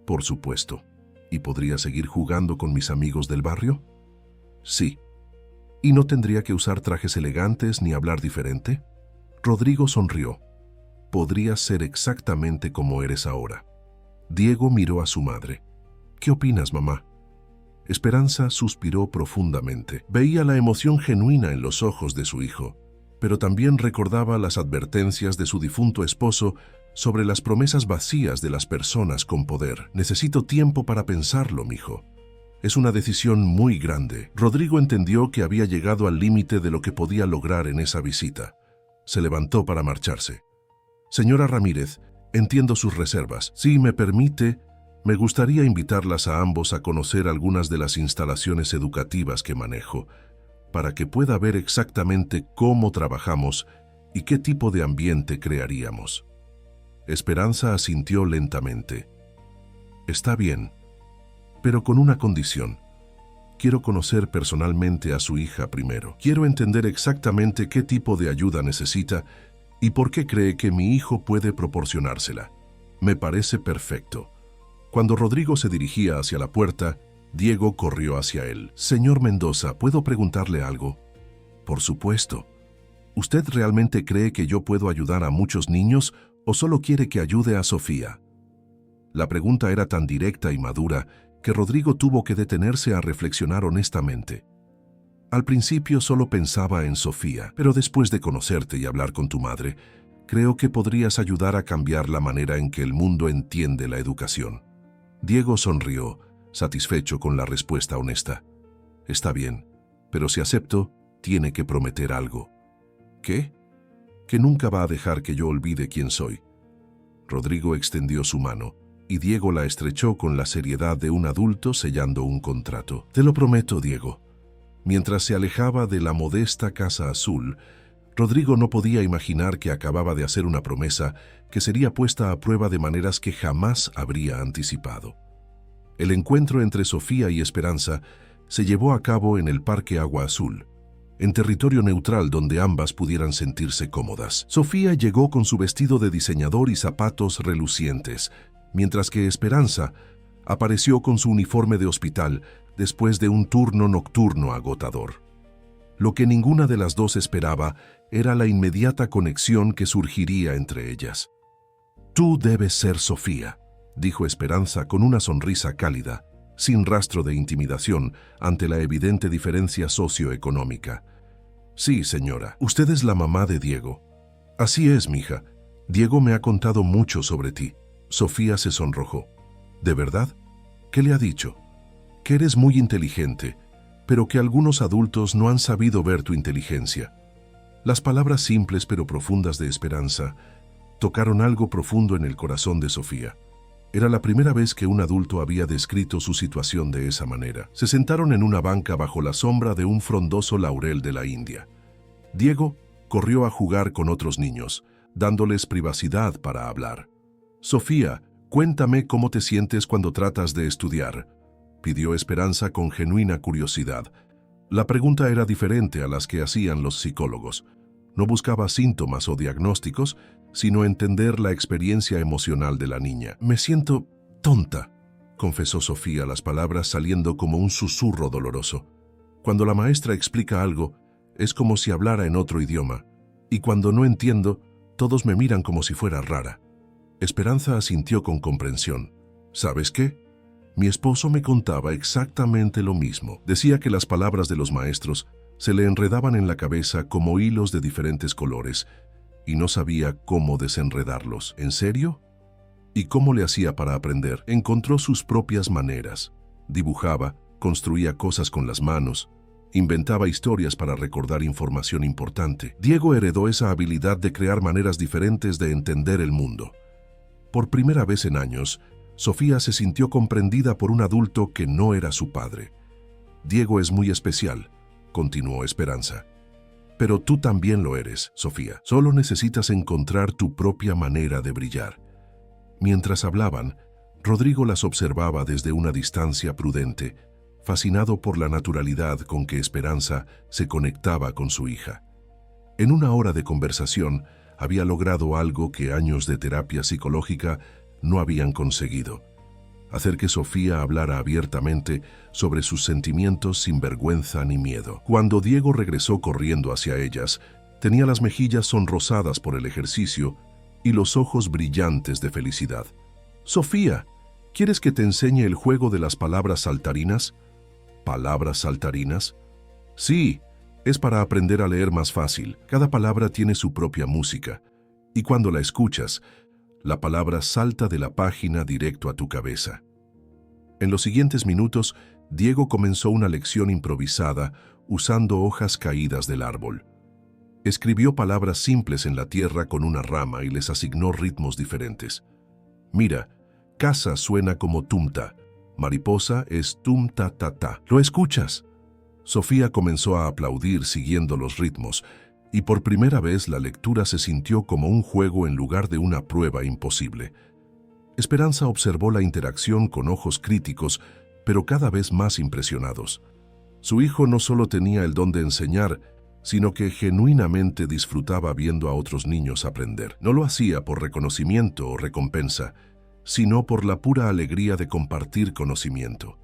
Por supuesto. ¿Y podría seguir jugando con mis amigos del barrio? Sí. ¿Y no tendría que usar trajes elegantes ni hablar diferente? Rodrigo sonrió. Podrías ser exactamente como eres ahora. Diego miró a su madre. ¿Qué opinas, mamá? Esperanza suspiró profundamente. Veía la emoción genuina en los ojos de su hijo, pero también recordaba las advertencias de su difunto esposo sobre las promesas vacías de las personas con poder. Necesito tiempo para pensarlo, mijo. Es una decisión muy grande. Rodrigo entendió que había llegado al límite de lo que podía lograr en esa visita. Se levantó para marcharse. Señora Ramírez, entiendo sus reservas. Si me permite, me gustaría invitarlas a ambos a conocer algunas de las instalaciones educativas que manejo, para que pueda ver exactamente cómo trabajamos y qué tipo de ambiente crearíamos. Esperanza asintió lentamente. Está bien, pero con una condición. Quiero conocer personalmente a su hija primero. Quiero entender exactamente qué tipo de ayuda necesita y por qué cree que mi hijo puede proporcionársela. Me parece perfecto. Cuando Rodrigo se dirigía hacia la puerta, Diego corrió hacia él. Señor Mendoza, ¿puedo preguntarle algo? Por supuesto. ¿Usted realmente cree que yo puedo ayudar a muchos niños o solo quiere que ayude a Sofía? La pregunta era tan directa y madura que Rodrigo tuvo que detenerse a reflexionar honestamente. Al principio solo pensaba en Sofía, pero después de conocerte y hablar con tu madre, creo que podrías ayudar a cambiar la manera en que el mundo entiende la educación. Diego sonrió, satisfecho con la respuesta honesta. Está bien, pero si acepto, tiene que prometer algo. ¿Qué? Que nunca va a dejar que yo olvide quién soy. Rodrigo extendió su mano, y Diego la estrechó con la seriedad de un adulto sellando un contrato. Te lo prometo, Diego. Mientras se alejaba de la modesta casa azul, Rodrigo no podía imaginar que acababa de hacer una promesa que sería puesta a prueba de maneras que jamás habría anticipado. El encuentro entre Sofía y Esperanza se llevó a cabo en el Parque Agua Azul, en territorio neutral donde ambas pudieran sentirse cómodas. Sofía llegó con su vestido de diseñador y zapatos relucientes, mientras que Esperanza apareció con su uniforme de hospital después de un turno nocturno agotador. Lo que ninguna de las dos esperaba era la inmediata conexión que surgiría entre ellas. Tú debes ser Sofía, dijo Esperanza con una sonrisa cálida, sin rastro de intimidación ante la evidente diferencia socioeconómica. Sí, señora, usted es la mamá de Diego. Así es, mija. Diego me ha contado mucho sobre ti. Sofía se sonrojó. ¿De verdad? ¿Qué le ha dicho? Que eres muy inteligente, pero que algunos adultos no han sabido ver tu inteligencia. Las palabras simples pero profundas de Esperanza tocaron algo profundo en el corazón de Sofía. Era la primera vez que un adulto había descrito su situación de esa manera. Se sentaron en una banca bajo la sombra de un frondoso laurel de la India. Diego corrió a jugar con otros niños, dándoles privacidad para hablar. Sofía, cuéntame cómo te sientes cuando tratas de estudiar, pidió Esperanza con genuina curiosidad. La pregunta era diferente a las que hacían los psicólogos. No buscaba síntomas o diagnósticos, sino entender la experiencia emocional de la niña. Me siento tonta, confesó Sofía, las palabras saliendo como un susurro doloroso. Cuando la maestra explica algo, es como si hablara en otro idioma, y cuando no entiendo, todos me miran como si fuera rara. Esperanza asintió con comprensión. ¿Sabes qué? Mi esposo me contaba exactamente lo mismo. Decía que las palabras de los maestros se le enredaban en la cabeza como hilos de diferentes colores y no sabía cómo desenredarlos. ¿En serio? ¿Y cómo le hacía para aprender? Encontró sus propias maneras. Dibujaba, construía cosas con las manos, inventaba historias para recordar información importante. Diego heredó esa habilidad de crear maneras diferentes de entender el mundo. Por primera vez en años, Sofía se sintió comprendida por un adulto que no era su padre. Diego es muy especial, continuó Esperanza. Pero tú también lo eres, Sofía. Solo necesitas encontrar tu propia manera de brillar. Mientras hablaban, Rodrigo las observaba desde una distancia prudente, fascinado por la naturalidad con que Esperanza se conectaba con su hija. En una hora de conversación, había logrado algo que años de terapia psicológica no habían conseguido: hacer que Sofía hablara abiertamente sobre sus sentimientos sin vergüenza ni miedo. Cuando Diego regresó corriendo hacia ellas, tenía las mejillas sonrosadas por el ejercicio y los ojos brillantes de felicidad. «Sofía, ¿quieres que te enseñe el juego de las palabras saltarinas?» ¿Palabras saltarinas? Sí, es para aprender a leer más fácil. Cada palabra tiene su propia música, y cuando la escuchas, la palabra salta de la página directo a tu cabeza. En los siguientes minutos, Diego comenzó una lección improvisada usando hojas caídas del árbol. Escribió palabras simples en la tierra con una rama y les asignó ritmos diferentes. Mira, casa suena como tumta, mariposa es tum-ta-ta-ta. ¿Lo escuchas? Sofía comenzó a aplaudir siguiendo los ritmos, y por primera vez la lectura se sintió como un juego en lugar de una prueba imposible. Esperanza observó la interacción con ojos críticos, pero cada vez más impresionados. Su hijo no solo tenía el don de enseñar, sino que genuinamente disfrutaba viendo a otros niños aprender. No lo hacía por reconocimiento o recompensa, sino por la pura alegría de compartir conocimiento.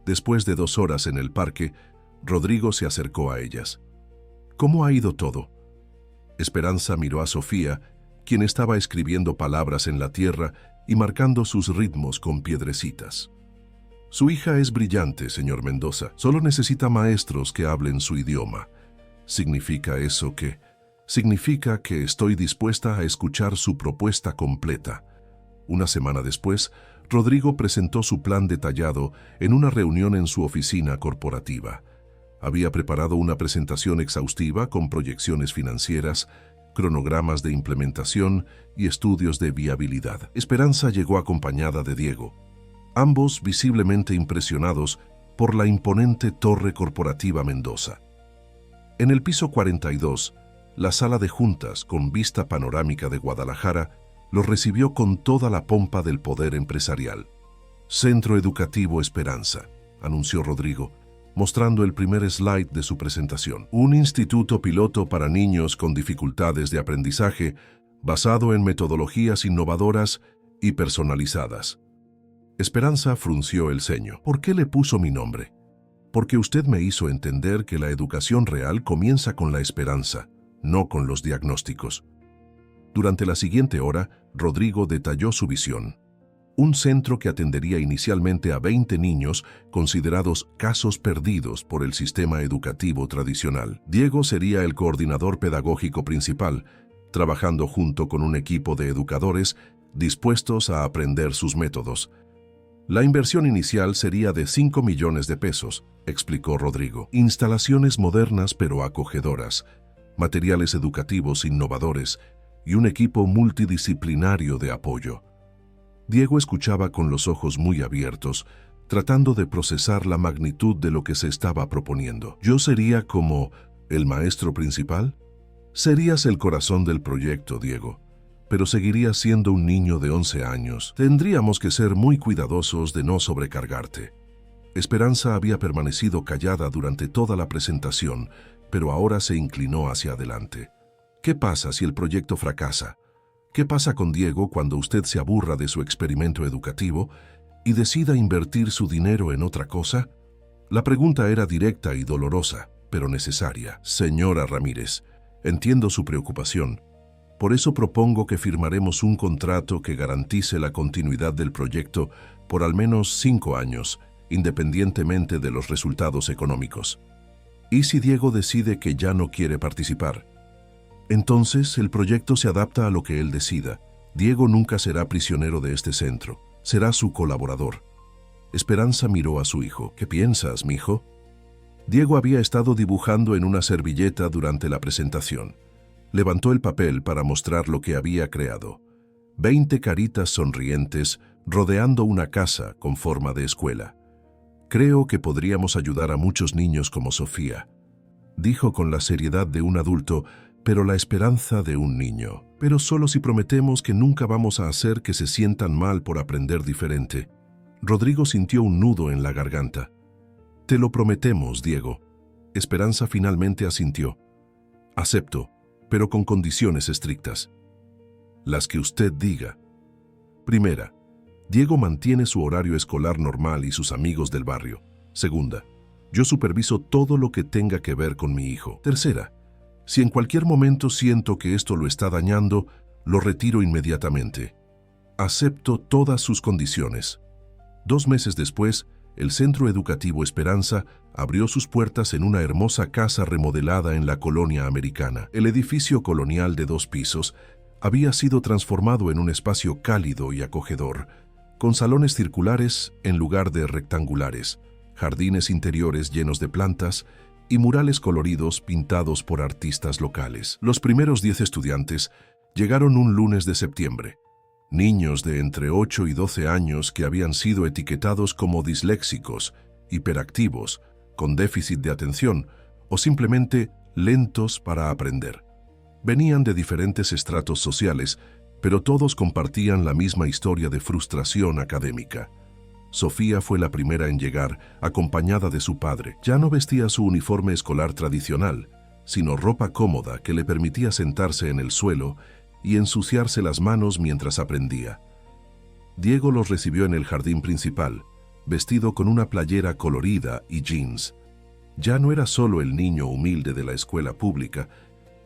Después de 2 horas en el parque, Rodrigo se acercó a ellas. «¿Cómo ha ido todo?» Esperanza miró a Sofía, quien estaba escribiendo palabras en la tierra y marcando sus ritmos con piedrecitas. «Su hija es brillante, señor Mendoza. Solo necesita maestros que hablen su idioma. ¿Significa eso qué? Significa que estoy dispuesta a escuchar su propuesta completa». Una semana después, Rodrigo presentó su plan detallado en una reunión en su oficina corporativa. Había preparado una presentación exhaustiva con proyecciones financieras, cronogramas de implementación y estudios de viabilidad. Esperanza llegó acompañada de Diego, ambos visiblemente impresionados por la imponente torre corporativa Mendoza. En el piso 42, la sala de juntas con vista panorámica de Guadalajara los recibió con toda la pompa del poder empresarial. «Centro Educativo Esperanza», anunció Rodrigo, mostrando el primer slide de su presentación. «Un instituto piloto para niños con dificultades de aprendizaje basado en metodologías innovadoras y personalizadas». Esperanza frunció el ceño. «¿Por qué le puso mi nombre?» «Porque usted me hizo entender que la educación real comienza con la esperanza, no con los diagnósticos». Durante la siguiente hora, Rodrigo detalló su visión. Un centro que atendería inicialmente a 20 niños considerados casos perdidos por el sistema educativo tradicional. Diego sería el coordinador pedagógico principal, trabajando junto con un equipo de educadores dispuestos a aprender sus métodos. La inversión inicial sería de 5 millones de pesos, explicó Rodrigo. Instalaciones modernas pero acogedoras, materiales educativos innovadores y un equipo multidisciplinario de apoyo. Diego escuchaba con los ojos muy abiertos, tratando de procesar la magnitud de lo que se estaba proponiendo. ¿Yo sería como el maestro principal? Serías el corazón del proyecto, Diego, pero seguirías siendo un niño de 11 años. Tendríamos que ser muy cuidadosos de no sobrecargarte. Esperanza había permanecido callada durante toda la presentación, pero ahora se inclinó hacia adelante. ¿Qué pasa si el proyecto fracasa? ¿Qué pasa con Diego cuando usted se aburra de su experimento educativo y decida invertir su dinero en otra cosa? La pregunta era directa y dolorosa, pero necesaria. Señora Ramírez, entiendo su preocupación. Por eso propongo que firmaremos un contrato que garantice la continuidad del proyecto por al menos 5 años, independientemente de los resultados económicos. ¿Y si Diego decide que ya no quiere participar? Entonces, el proyecto se adapta a lo que él decida. Diego nunca será prisionero de este centro. Será su colaborador. Esperanza miró a su hijo. ¿Qué piensas, mijo? Diego había estado dibujando en una servilleta durante la presentación. Levantó el papel para mostrar lo que había creado. 20 caritas sonrientes rodeando una casa con forma de escuela. Creo que podríamos ayudar a muchos niños como Sofía, dijo con la seriedad de un adulto, pero la esperanza de un niño. pero solo si prometemos que nunca vamos a hacer que se sientan mal por aprender diferente. Rodrigo sintió un nudo en la garganta. Te lo prometemos, Diego. Esperanza finalmente asintió. Acepto, pero con condiciones estrictas. Las que usted diga. Primera, Diego mantiene su horario escolar normal y sus amigos del barrio. Segunda, yo superviso todo lo que tenga que ver con mi hijo. Tercera, si en cualquier momento siento que esto lo está dañando, lo retiro inmediatamente. Acepto todas sus condiciones. 2 meses después, el Centro Educativo Esperanza abrió sus puertas en una hermosa casa remodelada en la colonia americana. El edificio colonial de 2 pisos había sido transformado en un espacio cálido y acogedor, con salones circulares en lugar de rectangulares, jardines interiores llenos de plantas y murales coloridos pintados por artistas locales. Los primeros 10 estudiantes llegaron un lunes de septiembre. Niños de entre 8 y 12 años que habían sido etiquetados como disléxicos, hiperactivos, con déficit de atención o simplemente lentos para aprender. Venían de diferentes estratos sociales, pero todos compartían la misma historia de frustración académica. Sofía fue la primera en llegar, acompañada de su padre. Ya no vestía su uniforme escolar tradicional, sino ropa cómoda que le permitía sentarse en el suelo y ensuciarse las manos mientras aprendía. Diego los recibió en el jardín principal, vestido con una playera colorida y jeans. Ya no era solo el niño humilde de la escuela pública,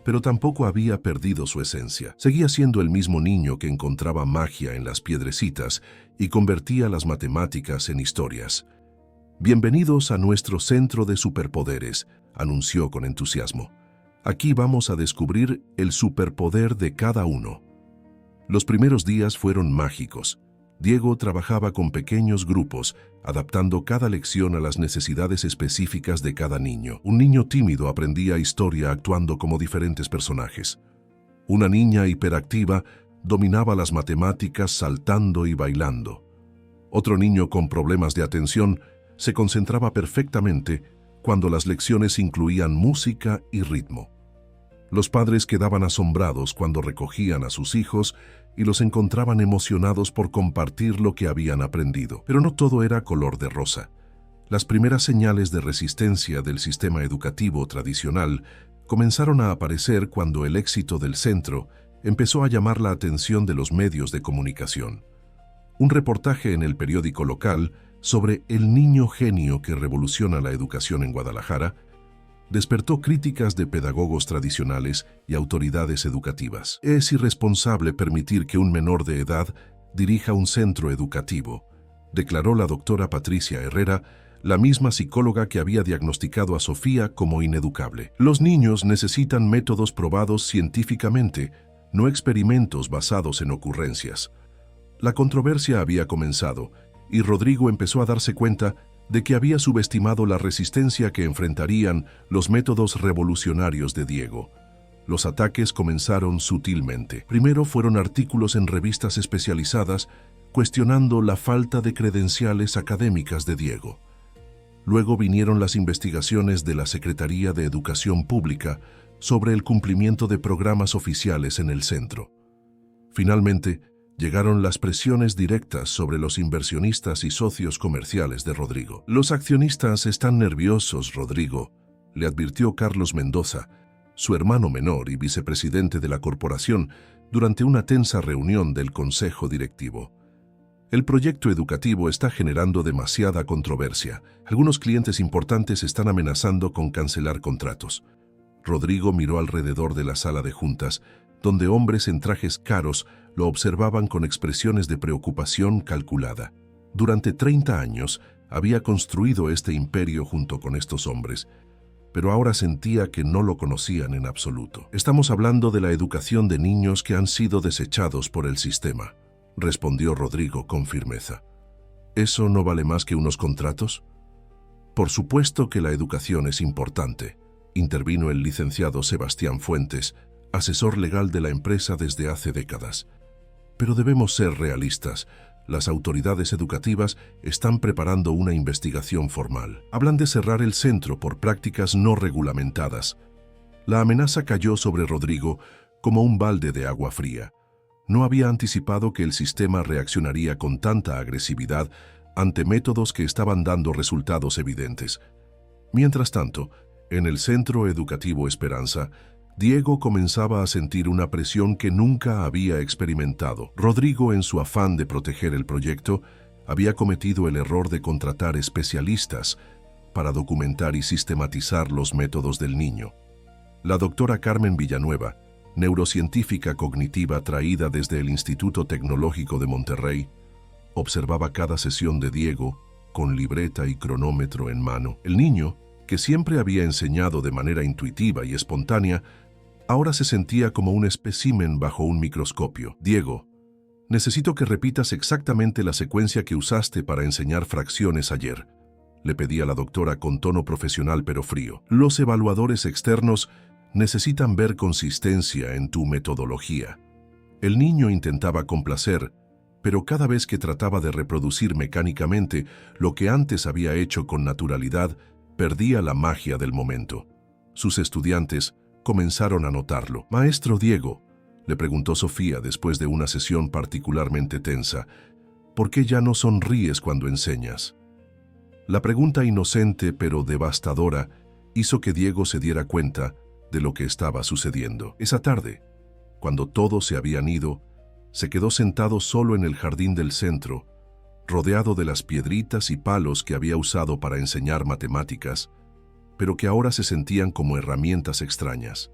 pero tampoco había perdido su esencia. Seguía siendo el mismo niño que encontraba magia en las piedrecitas y convertía las matemáticas en historias. «Bienvenidos a nuestro centro de superpoderes», anunció con entusiasmo. «Aquí vamos a descubrir el superpoder de cada uno». Los primeros días fueron mágicos. Diego trabajaba con pequeños grupos, adaptando cada lección a las necesidades específicas de cada niño. Un niño tímido aprendía historia actuando como diferentes personajes. Una niña hiperactiva dominaba las matemáticas saltando y bailando. Otro niño con problemas de atención se concentraba perfectamente cuando las lecciones incluían música y ritmo. Los padres quedaban asombrados cuando recogían a sus hijos y los encontraban emocionados por compartir lo que habían aprendido. Pero no todo era color de rosa. Las primeras señales de resistencia del sistema educativo tradicional comenzaron a aparecer cuando el éxito del centro empezó a llamar la atención de los medios de comunicación. Un reportaje en el periódico local sobre el niño genio que revoluciona la educación en Guadalajara despertó críticas de pedagogos tradicionales y autoridades educativas. Es irresponsable permitir que un menor de edad dirija un centro educativo, declaró la doctora Patricia Herrera, la misma psicóloga que había diagnosticado a Sofía como ineducable. Los niños necesitan métodos probados científicamente, no experimentos basados en ocurrencias. La controversia había comenzado y Rodrigo empezó a darse cuenta de que había subestimado la resistencia que enfrentarían los métodos revolucionarios de Diego. Los ataques comenzaron sutilmente. Primero fueron artículos en revistas especializadas cuestionando la falta de credenciales académicas de Diego. Luego vinieron las investigaciones de la Secretaría de Educación Pública sobre el cumplimiento de programas oficiales en el centro. Finalmente, llegaron las presiones directas sobre los inversionistas y socios comerciales de Rodrigo. «Los accionistas están nerviosos, Rodrigo», le advirtió Carlos Mendoza, su hermano menor y vicepresidente de la corporación, durante una tensa reunión del consejo directivo. «El proyecto educativo está generando demasiada controversia. Algunos clientes importantes están amenazando con cancelar contratos». Rodrigo miró alrededor de la sala de juntas, donde hombres en trajes caros lo observaban con expresiones de preocupación calculada. Durante 30 años había construido este imperio junto con estos hombres, pero ahora sentía que no lo conocían en absoluto. «Estamos hablando de la educación de niños que han sido desechados por el sistema», respondió Rodrigo con firmeza. «¿Eso no vale más que unos contratos?» «Por supuesto que la educación es importante», intervino el licenciado Sebastián Fuentes, asesor legal de la empresa desde hace décadas. «Pero debemos ser realistas. Las autoridades educativas están preparando una investigación formal. Hablan de cerrar el centro por prácticas no regulamentadas». La amenaza cayó sobre Rodrigo como un balde de agua fría. No había anticipado que el sistema reaccionaría con tanta agresividad ante métodos que estaban dando resultados evidentes. Mientras tanto, en el Centro Educativo Esperanza, Diego comenzaba a sentir una presión que nunca había experimentado. Rodrigo, en su afán de proteger el proyecto, había cometido el error de contratar especialistas para documentar y sistematizar los métodos del niño. La doctora Carmen Villanueva, neurocientífica cognitiva traída desde el Instituto Tecnológico de Monterrey, observaba cada sesión de Diego con libreta y cronómetro en mano. El niño, que siempre había enseñado de manera intuitiva y espontánea, ahora se sentía como un espécimen bajo un microscopio. Diego, necesito que repitas exactamente la secuencia que usaste para enseñar fracciones ayer, le pedía la doctora con tono profesional pero frío. Los evaluadores externos necesitan ver consistencia en tu metodología. El niño intentaba complacer, pero cada vez que trataba de reproducir mecánicamente lo que antes había hecho con naturalidad, perdía la magia del momento. Sus estudiantes comenzaron a notarlo. «Maestro Diego», le preguntó Sofía después de una sesión particularmente tensa, «¿por qué ya no sonríes cuando enseñas?». La pregunta inocente pero devastadora hizo que Diego se diera cuenta de lo que estaba sucediendo. Esa tarde, cuando todos se habían ido, se quedó sentado solo en el jardín del centro, rodeado de las piedritas y palos que había usado para enseñar matemáticas, pero que ahora se sentían como herramientas extrañas.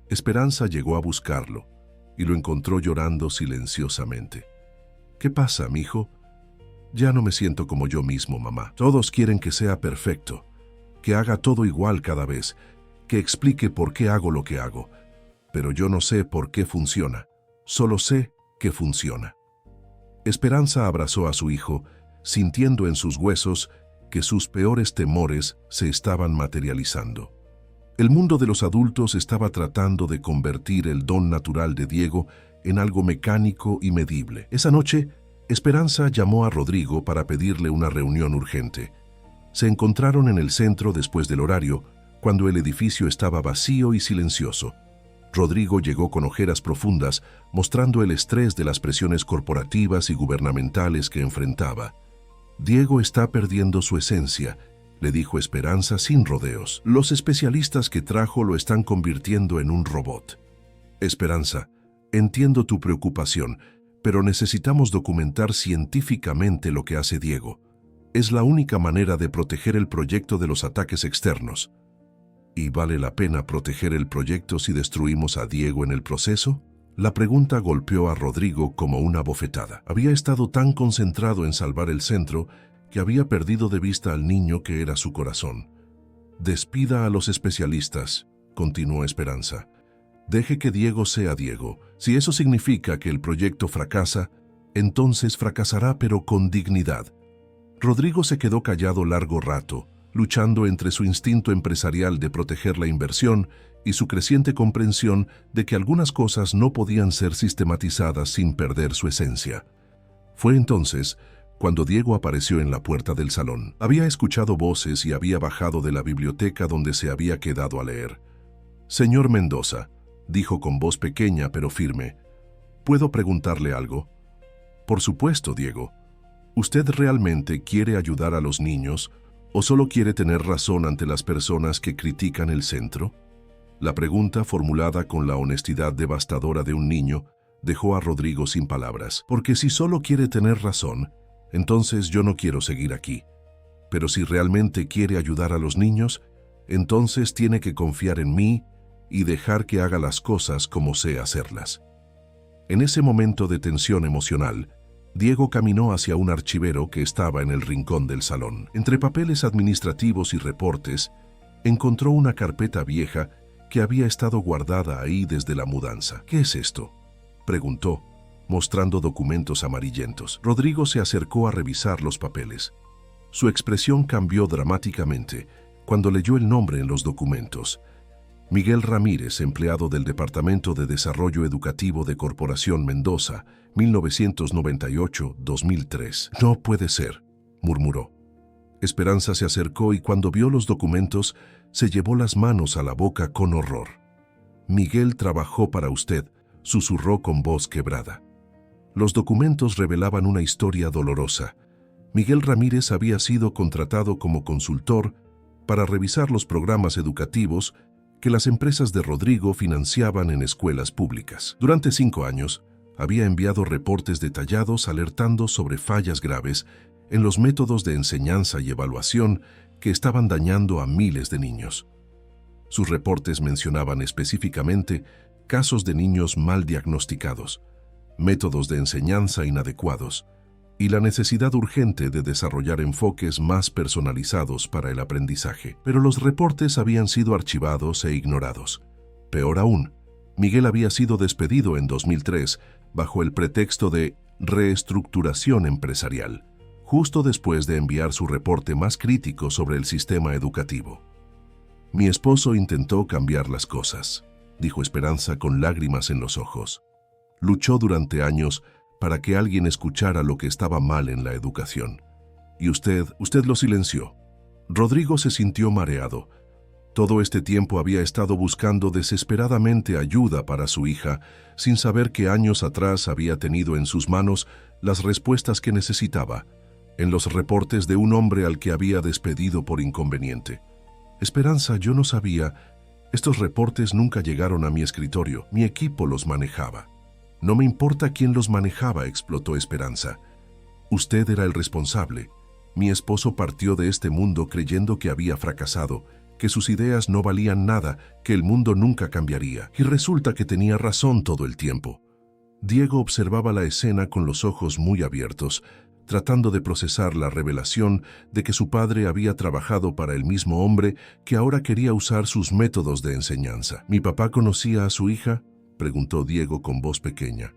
Esperanza llegó a buscarlo y lo encontró llorando silenciosamente. «¿Qué pasa, mijo?» «Ya no me siento como yo mismo, mamá. Todos quieren que sea perfecto, que haga todo igual cada vez, que explique por qué hago lo que hago. Pero yo no sé por qué funciona, solo sé que funciona». Esperanza abrazó a su hijo, sintiendo en sus huesos que sus peores temores se estaban materializando. El mundo de los adultos estaba tratando de convertir el don natural de Diego en algo mecánico y medible. Esa noche, Esperanza llamó a Rodrigo para pedirle una reunión urgente. Se encontraron en el centro después del horario, cuando el edificio estaba vacío y silencioso. Rodrigo llegó con ojeras profundas, mostrando el estrés de las presiones corporativas y gubernamentales que enfrentaba. «Diego está perdiendo su esencia», le dijo Esperanza sin rodeos. «Los especialistas que trajo lo están convirtiendo en un robot». «Esperanza, entiendo tu preocupación, pero necesitamos documentar científicamente lo que hace Diego. Es la única manera de proteger el proyecto de los ataques externos». «¿Y vale la pena proteger el proyecto si destruimos a Diego en el proceso?». La pregunta golpeó a Rodrigo como una bofetada. Había estado tan concentrado en salvar el centro que había perdido de vista al niño que era su corazón. «Despida a los especialistas», continuó Esperanza. «Deje que Diego sea Diego. Si eso significa que el proyecto fracasa, entonces fracasará, pero con dignidad». Rodrigo se quedó callado largo rato, luchando entre su instinto empresarial de proteger la inversión y su creciente comprensión de que algunas cosas no podían ser sistematizadas sin perder su esencia. Fue entonces cuando Diego apareció en la puerta del salón. Había escuchado voces y había bajado de la biblioteca donde se había quedado a leer. «Señor Mendoza», dijo con voz pequeña pero firme, «¿puedo preguntarle algo?». «Por supuesto, Diego. ¿Usted realmente quiere ayudar a los niños o solo quiere tener razón ante las personas que critican el centro?». La pregunta, formulada con la honestidad devastadora de un niño, dejó a Rodrigo sin palabras. «Porque si solo quiere tener razón, entonces yo no quiero seguir aquí. Pero si realmente quiere ayudar a los niños, entonces tiene que confiar en mí y dejar que haga las cosas como sé hacerlas». En ese momento de tensión emocional, Diego caminó hacia un archivero que estaba en el rincón del salón. Entre papeles administrativos y reportes, encontró una carpeta vieja que había estado guardada ahí desde la mudanza. «¿Qué es esto?», preguntó, mostrando documentos amarillentos. Rodrigo se acercó a revisar los papeles. Su expresión cambió dramáticamente cuando leyó el nombre en los documentos. Miguel Ramírez, empleado del Departamento de Desarrollo Educativo de Corporación Mendoza, 1998-2003. «No puede ser», murmuró. Esperanza se acercó y cuando vio los documentos, se llevó las manos a la boca con horror. Miguel trabajó para usted, susurró con voz quebrada. Los documentos revelaban una historia dolorosa. Miguel Ramírez había sido contratado como consultor para revisar los programas educativos que las empresas de Rodrigo financiaban en escuelas públicas. Durante 5 años, había enviado reportes detallados alertando sobre fallas graves en los métodos de enseñanza y evaluación que estaban dañando a miles de niños. Sus reportes mencionaban específicamente casos de niños mal diagnosticados, métodos de enseñanza inadecuados y la necesidad urgente de desarrollar enfoques más personalizados para el aprendizaje. Pero los reportes habían sido archivados e ignorados. Peor aún, Miguel había sido despedido en 2003 bajo el pretexto de reestructuración empresarial, justo después de enviar su reporte más crítico sobre el sistema educativo. Mi esposo intentó cambiar las cosas, dijo Esperanza con lágrimas en los ojos. Luchó durante años para que alguien escuchara lo que estaba mal en la educación. Y usted lo silenció. Rodrigo se sintió mareado. Todo este tiempo había estado buscando desesperadamente ayuda para su hija, sin saber que años atrás había tenido en sus manos las respuestas que necesitaba, en los reportes de un hombre al que había despedido por inconveniente. Esperanza, yo no sabía. Estos reportes nunca llegaron a mi escritorio. Mi equipo los manejaba. No me importa quién los manejaba, explotó Esperanza. Usted era el responsable. Mi esposo partió de este mundo creyendo que había fracasado, que sus ideas no valían nada, que el mundo nunca cambiaría. Y resulta que tenía razón todo el tiempo. Diego observaba la escena con los ojos muy abiertos, tratando de procesar la revelación de que su padre había trabajado para el mismo hombre que ahora quería usar sus métodos de enseñanza. ¿Mi papá conocía a su hija?, preguntó Diego con voz pequeña.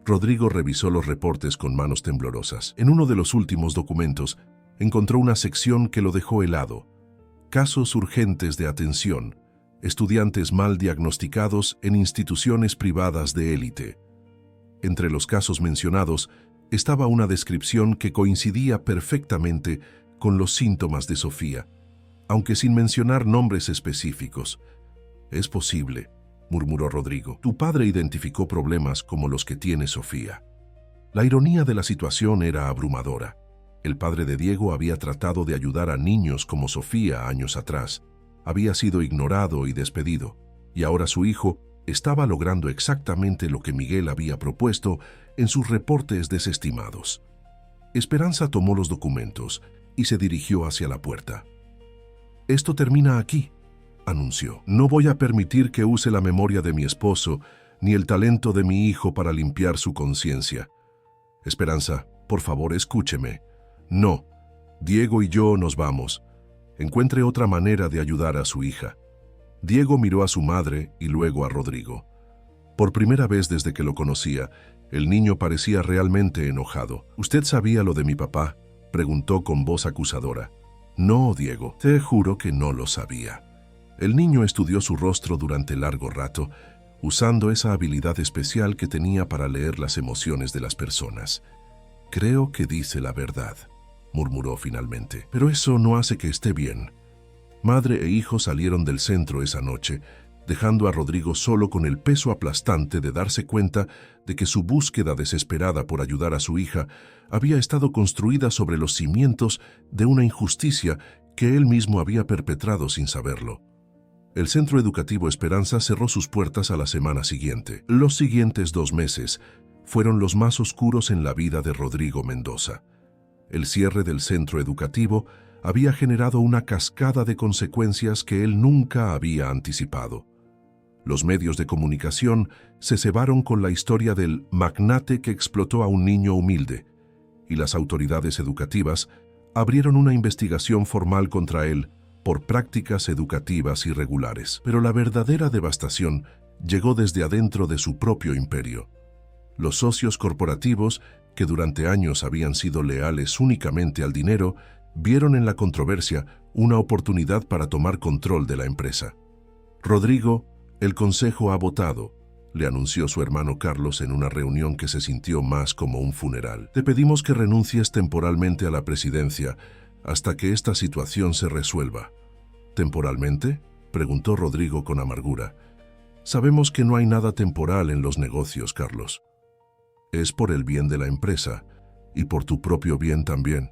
Rodrigo revisó los reportes con manos temblorosas. En uno de los últimos documentos, encontró una sección que lo dejó helado. Casos urgentes de atención. Estudiantes mal diagnosticados en instituciones privadas de élite. Entre los casos mencionados, estaba una descripción que coincidía perfectamente con los síntomas de Sofía, aunque sin mencionar nombres específicos. «Es posible», murmuró Rodrigo. «Tu padre identificó problemas como los que tiene Sofía». La ironía de la situación era abrumadora. El padre de Diego había tratado de ayudar a niños como Sofía años atrás. Había sido ignorado y despedido, y ahora su hijo estaba logrando exactamente lo que Miguel había propuesto en sus reportes desestimados. Esperanza tomó los documentos y se dirigió hacia la puerta. «Esto termina aquí», anunció. «No voy a permitir que use la memoria de mi esposo ni el talento de mi hijo para limpiar su conciencia. Esperanza, por favor, escúcheme. No, Diego y yo nos vamos. Encuentre otra manera de ayudar a su hija». Diego miró a su madre y luego a Rodrigo. Por primera vez desde que lo conocía, el niño parecía realmente enojado. «¿Usted sabía lo de mi papá?», preguntó con voz acusadora. «No, Diego, te juro que no lo sabía». El niño estudió su rostro durante largo rato, usando esa habilidad especial que tenía para leer las emociones de las personas. «Creo que dice la verdad», murmuró finalmente. «Pero eso no hace que esté bien». Madre e hijo salieron del centro esa noche, dejando a Rodrigo solo con el peso aplastante de darse cuenta de que su búsqueda desesperada por ayudar a su hija había estado construida sobre los cimientos de una injusticia que él mismo había perpetrado sin saberlo. El Centro Educativo Esperanza cerró sus puertas a la semana siguiente. Los siguientes 2 meses fueron los más oscuros en la vida de Rodrigo Mendoza. El cierre del centro educativo había generado una cascada de consecuencias que él nunca había anticipado. Los medios de comunicación se cebaron con la historia del magnate que explotó a un niño humilde, y las autoridades educativas abrieron una investigación formal contra él por prácticas educativas irregulares. Pero la verdadera devastación llegó desde adentro de su propio imperio. Los socios corporativos, que durante años habían sido leales únicamente al dinero, vieron en la controversia una oportunidad para tomar control de la empresa. «Rodrigo, el consejo ha votado», le anunció su hermano Carlos en una reunión que se sintió más como un funeral. «Te pedimos que renuncies temporalmente a la presidencia hasta que esta situación se resuelva». «¿Temporalmente?», preguntó Rodrigo con amargura. Sabemos que no hay nada temporal en los negocios, Carlos. Es por el bien de la empresa y por tu propio bien también.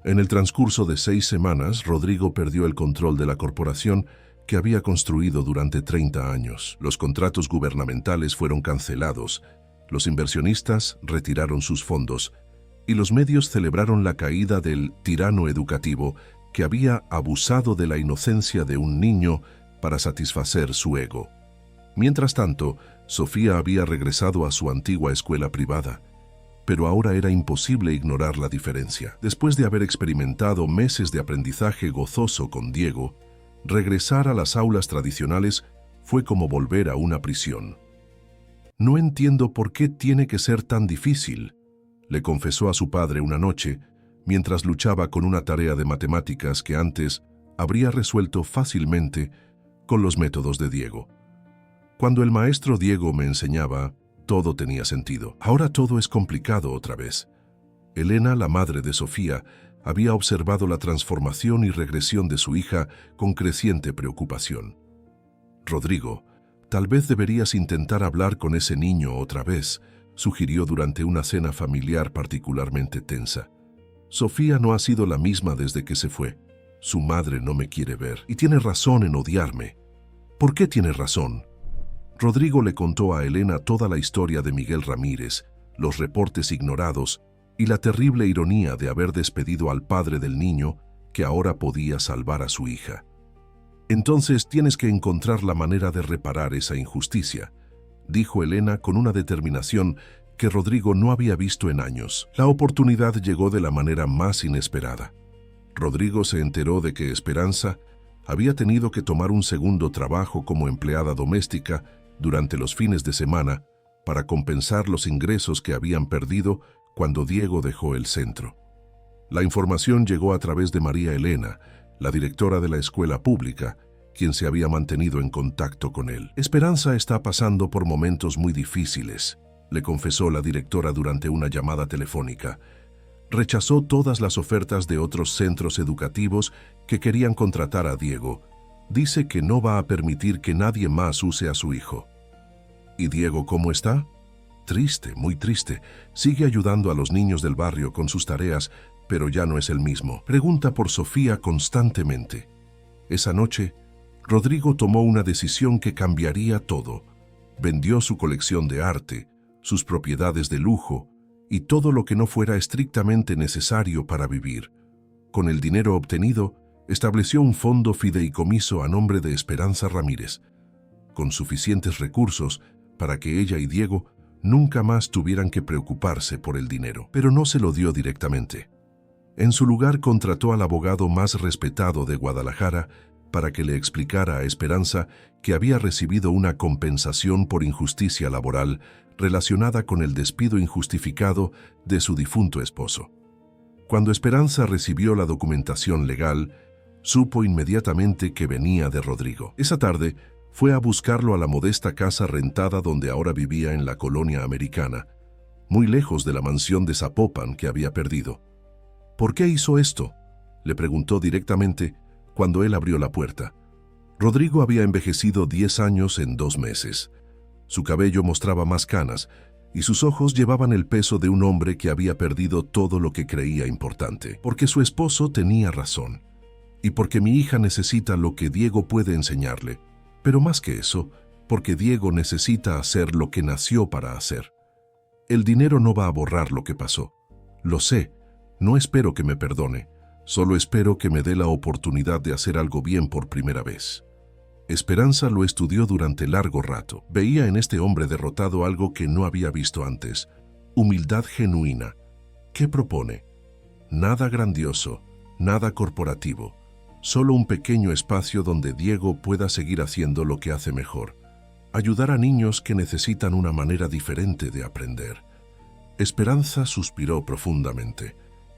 En el transcurso de 6 semanas, Rodrigo perdió el control de la corporación que había construido durante 30 años. Los contratos gubernamentales fueron cancelados, los inversionistas retiraron sus fondos y los medios celebraron la caída del tirano educativo que había abusado de la inocencia de un niño para satisfacer su ego. Mientras tanto, Sofía había regresado a su antigua escuela privada, pero ahora era imposible ignorar la diferencia. Después de haber experimentado meses de aprendizaje gozoso con Diego, regresar a las aulas tradicionales fue como volver a una prisión. «No entiendo por qué tiene que ser tan difícil», le confesó a su padre una noche, mientras luchaba con una tarea de matemáticas que antes habría resuelto fácilmente con los métodos de Diego. Cuando el maestro Diego me enseñaba, todo tenía sentido. Ahora todo es complicado otra vez. Elena, la madre de Sofía, había observado la transformación y regresión de su hija con creciente preocupación. «Rodrigo, tal vez deberías intentar hablar con ese niño otra vez», sugirió durante una cena familiar particularmente tensa. «Sofía no ha sido la misma desde que se fue. Su madre no me quiere ver y tiene razón en odiarme». «¿Por qué tiene razón?». Rodrigo le contó a Elena toda la historia de Miguel Ramírez, los reportes ignorados y la terrible ironía de haber despedido al padre del niño que ahora podía salvar a su hija. «Entonces tienes que encontrar la manera de reparar esa injusticia», dijo Elena con una determinación que Rodrigo no había visto en años. La oportunidad llegó de la manera más inesperada. Rodrigo se enteró de que Esperanza había tenido que tomar un segundo trabajo como empleada doméstica durante los fines de semana para compensar los ingresos que habían perdido cuando Diego dejó el centro. La información llegó a través de María Elena, la directora de la escuela pública, quien se había mantenido en contacto con él. «Esperanza está pasando por momentos muy difíciles», le confesó la directora durante una llamada telefónica. Rechazó todas las ofertas de otros centros educativos que querían contratar a Diego. Dice que no va a permitir que nadie más use a su hijo. «¿Y Diego cómo está?». «Triste, muy triste. Sigue ayudando a los niños del barrio con sus tareas, pero ya no es el mismo. Pregunta por Sofía constantemente». Esa noche, Rodrigo tomó una decisión que cambiaría todo. Vendió su colección de arte, sus propiedades de lujo y todo lo que no fuera estrictamente necesario para vivir. Con el dinero obtenido, estableció un fondo fideicomiso a nombre de Esperanza Ramírez, con suficientes recursos para que ella y Diego nunca más tuvieran que preocuparse por el dinero. Pero no se lo dio directamente. En su lugar contrató al abogado más respetado de Guadalajara para que le explicara a Esperanza que había recibido una compensación por injusticia laboral relacionada con el despido injustificado de su difunto esposo. Cuando Esperanza recibió la documentación legal, supo inmediatamente que venía de Rodrigo. Esa tarde, fue a buscarlo a la modesta casa rentada donde ahora vivía en la colonia americana, muy lejos de la mansión de Zapopan que había perdido. «¿Por qué hizo esto?», le preguntó directamente cuando él abrió la puerta. Rodrigo había envejecido 10 años en 2 meses. Su cabello mostraba más canas y sus ojos llevaban el peso de un hombre que había perdido todo lo que creía importante. «Porque su esposo tenía razón, y porque mi hija necesita lo que Diego puede enseñarle. Pero más que eso, porque Diego necesita hacer lo que nació para hacer. El dinero no va a borrar lo que pasó. Lo sé, no espero que me perdone, solo espero que me dé la oportunidad de hacer algo bien por primera vez». Esperanza lo estudió durante largo rato. Veía en este hombre derrotado algo que no había visto antes: humildad genuina. ¿Qué propone? Nada grandioso, nada corporativo. Solo un pequeño espacio donde Diego pueda seguir haciendo lo que hace mejor: ayudar a niños que necesitan una manera diferente de aprender. Esperanza suspiró profundamente.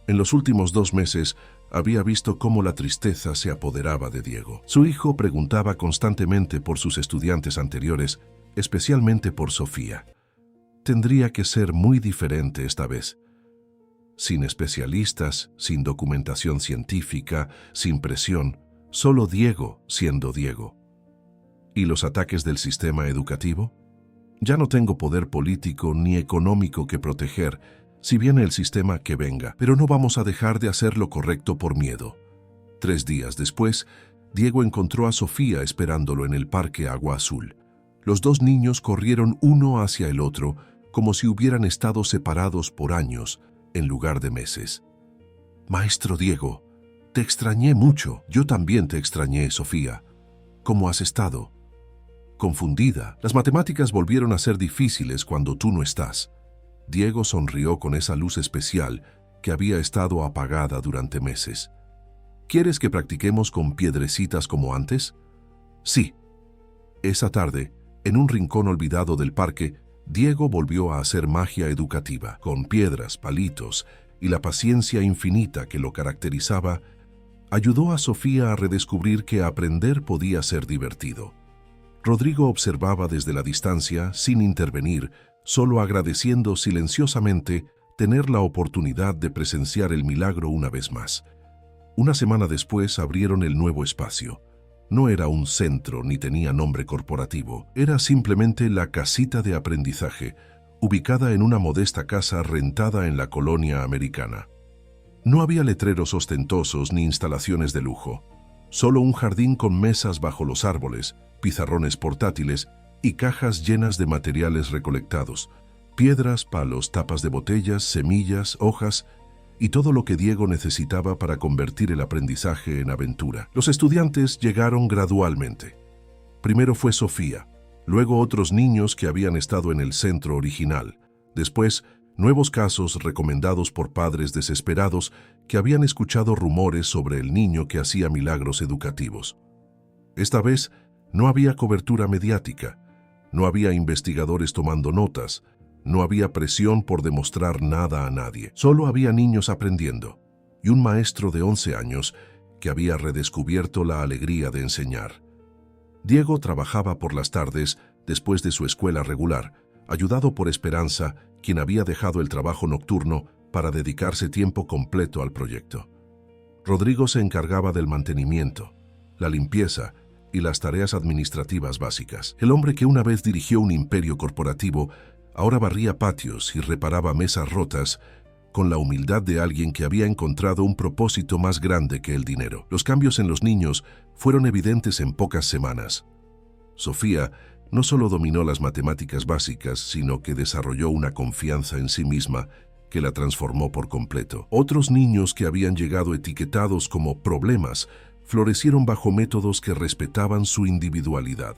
En los últimos 2 meses había visto cómo la tristeza se apoderaba de Diego. Su hijo preguntaba constantemente por sus estudiantes anteriores, especialmente por Sofía. Tendría que ser muy diferente esta vez. Sin especialistas, sin documentación científica, sin presión, solo Diego siendo Diego. ¿Y los ataques del sistema educativo? Ya no tengo poder político ni económico que proteger, si viene el sistema que venga, pero no vamos a dejar de hacer lo correcto por miedo. 3 días después, Diego encontró a Sofía esperándolo en el Parque Agua Azul. Los 2 niños corrieron uno hacia el otro, como si hubieran estado separados por años, en lugar de meses. «Maestro Diego, te extrañé mucho. Yo también te extrañé, Sofía. ¿Cómo has estado?» Confundida, las matemáticas volvieron a ser difíciles cuando tú no estás. Diego sonrió con esa luz especial que había estado apagada durante meses. ¿Quieres que practiquemos con piedrecitas como antes? Sí. Esa tarde, en un rincón olvidado del parque, Diego volvió a hacer magia educativa. Con piedras, palitos y la paciencia infinita que lo caracterizaba, ayudó a Sofía a redescubrir que aprender podía ser divertido. Rodrigo observaba desde la distancia, sin intervenir, solo agradeciendo silenciosamente tener la oportunidad de presenciar el milagro una vez más. Una semana después abrieron el nuevo espacio. No era un centro ni tenía nombre corporativo, era simplemente la casita de aprendizaje, ubicada en una modesta casa rentada en la colonia americana. No había letreros ostentosos ni instalaciones de lujo, solo un jardín con mesas bajo los árboles, pizarrones portátiles y cajas llenas de materiales recolectados, piedras, palos, tapas de botellas, semillas, hojas y todo lo que Diego necesitaba para convertir el aprendizaje en aventura. Los estudiantes llegaron gradualmente. Primero fue Sofía, luego otros niños que habían estado en el centro original, después nuevos casos recomendados por padres desesperados que habían escuchado rumores sobre el niño que hacía milagros educativos. Esta vez no había cobertura mediática, no había investigadores tomando notas, no había presión por demostrar nada a nadie. Solo había niños aprendiendo y un maestro de 11 años que había redescubierto la alegría de enseñar. Diego trabajaba por las tardes después de su escuela regular, ayudado por Esperanza, quien había dejado el trabajo nocturno para dedicarse tiempo completo al proyecto. Rodrigo se encargaba del mantenimiento, la limpieza y las tareas administrativas básicas. El hombre que una vez dirigió un imperio corporativo ahora barría patios y reparaba mesas rotas con la humildad de alguien que había encontrado un propósito más grande que el dinero. Los cambios en los niños fueron evidentes en pocas semanas. Sofía no solo dominó las matemáticas básicas, sino que desarrolló una confianza en sí misma que la transformó por completo. Otros niños que habían llegado etiquetados como problemas florecieron bajo métodos que respetaban su individualidad.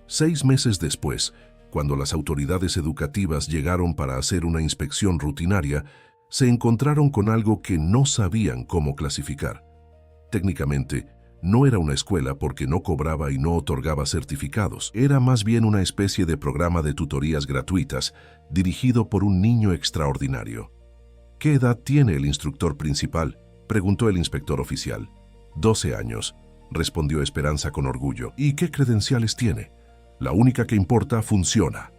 6 meses después, cuando las autoridades educativas llegaron para hacer una inspección rutinaria, se encontraron con algo que no sabían cómo clasificar. Técnicamente, no era una escuela porque no cobraba y no otorgaba certificados. Era más bien una especie de programa de tutorías gratuitas dirigido por un niño extraordinario. ¿Qué edad tiene el instructor principal?, preguntó el inspector oficial. 12 años, respondió Esperanza con orgullo. ¿Y qué credenciales tiene? La única que importa funciona.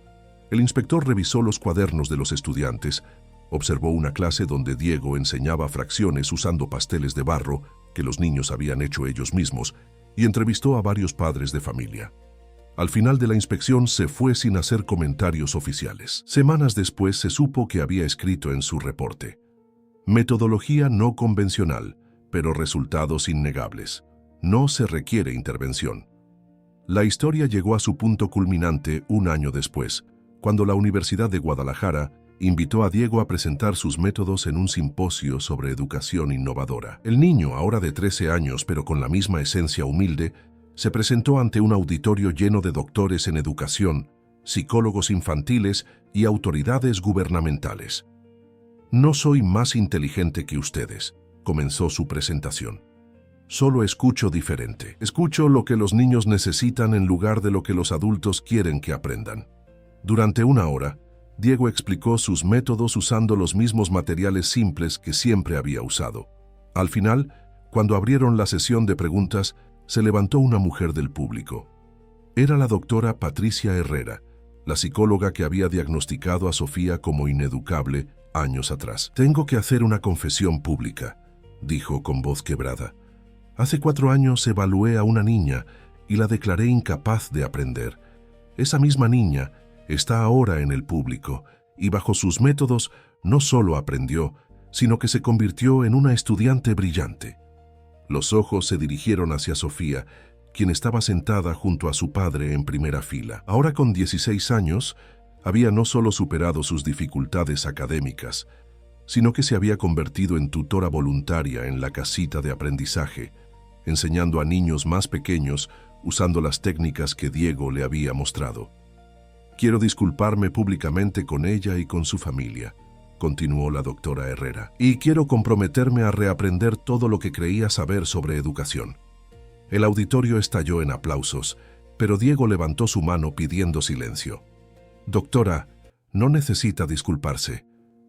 El inspector revisó los cuadernos de los estudiantes, observó una clase donde Diego enseñaba fracciones usando pasteles de barro que los niños habían hecho ellos mismos y entrevistó a varios padres de familia. Al final de la inspección se fue sin hacer comentarios oficiales. Semanas después se supo que había escrito en su reporte: metodología no convencional, pero resultados innegables. No se requiere intervención. La historia llegó a su punto culminante un año después, cuando la Universidad de Guadalajara invitó a Diego a presentar sus métodos en un simposio sobre educación innovadora. El niño, ahora de 13 años pero con la misma esencia humilde, se presentó ante un auditorio lleno de doctores en educación, psicólogos infantiles y autoridades gubernamentales. No soy más inteligente que ustedes, comenzó su presentación. Solo escucho diferente. Escucho lo que los niños necesitan en lugar de lo que los adultos quieren que aprendan. Durante 1 hora, Diego explicó sus métodos usando los mismos materiales simples que siempre había usado. Al final, cuando abrieron la sesión de preguntas, se levantó una mujer del público. Era la doctora Patricia Herrera, la psicóloga que había diagnosticado a Sofía como ineducable años atrás. «Tengo que hacer una confesión pública», dijo con voz quebrada. «Hace 4 años evalué a una niña y la declaré incapaz de aprender. Esa misma niña está ahora en el público y bajo sus métodos no solo aprendió, sino que se convirtió en una estudiante brillante. Los ojos se dirigieron hacia Sofía, quien estaba sentada junto a su padre en primera fila. Ahora con 16 años, había no solo superado sus dificultades académicas, sino que se había convertido en tutora voluntaria en la casita de aprendizaje, enseñando a niños más pequeños usando las técnicas que Diego le había mostrado. Quiero disculparme públicamente con ella y con su familia, continuó la doctora Herrera, y quiero comprometerme a reaprender todo lo que creía saber sobre educación. El auditorio estalló en aplausos, pero Diego levantó su mano pidiendo silencio. Doctora, no necesita disculparse.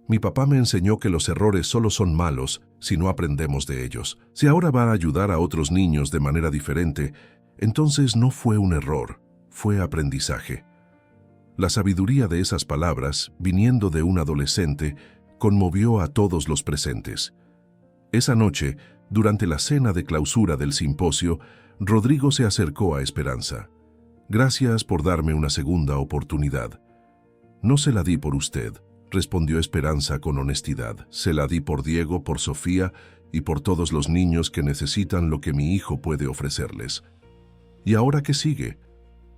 Mi papá me enseñó que los errores solo son malos si no aprendemos de ellos. Si ahora va a ayudar a otros niños de manera diferente, entonces no fue un error, fue aprendizaje. La sabiduría de esas palabras, viniendo de un adolescente, conmovió a todos los presentes. Esa noche, durante la cena de clausura del simposio, Rodrigo se acercó a Esperanza. Gracias por darme una segunda oportunidad. No se la di por usted, respondió Esperanza con honestidad. Se la di por Diego, por Sofía y por todos los niños que necesitan lo que mi hijo puede ofrecerles. ¿Y ahora qué sigue?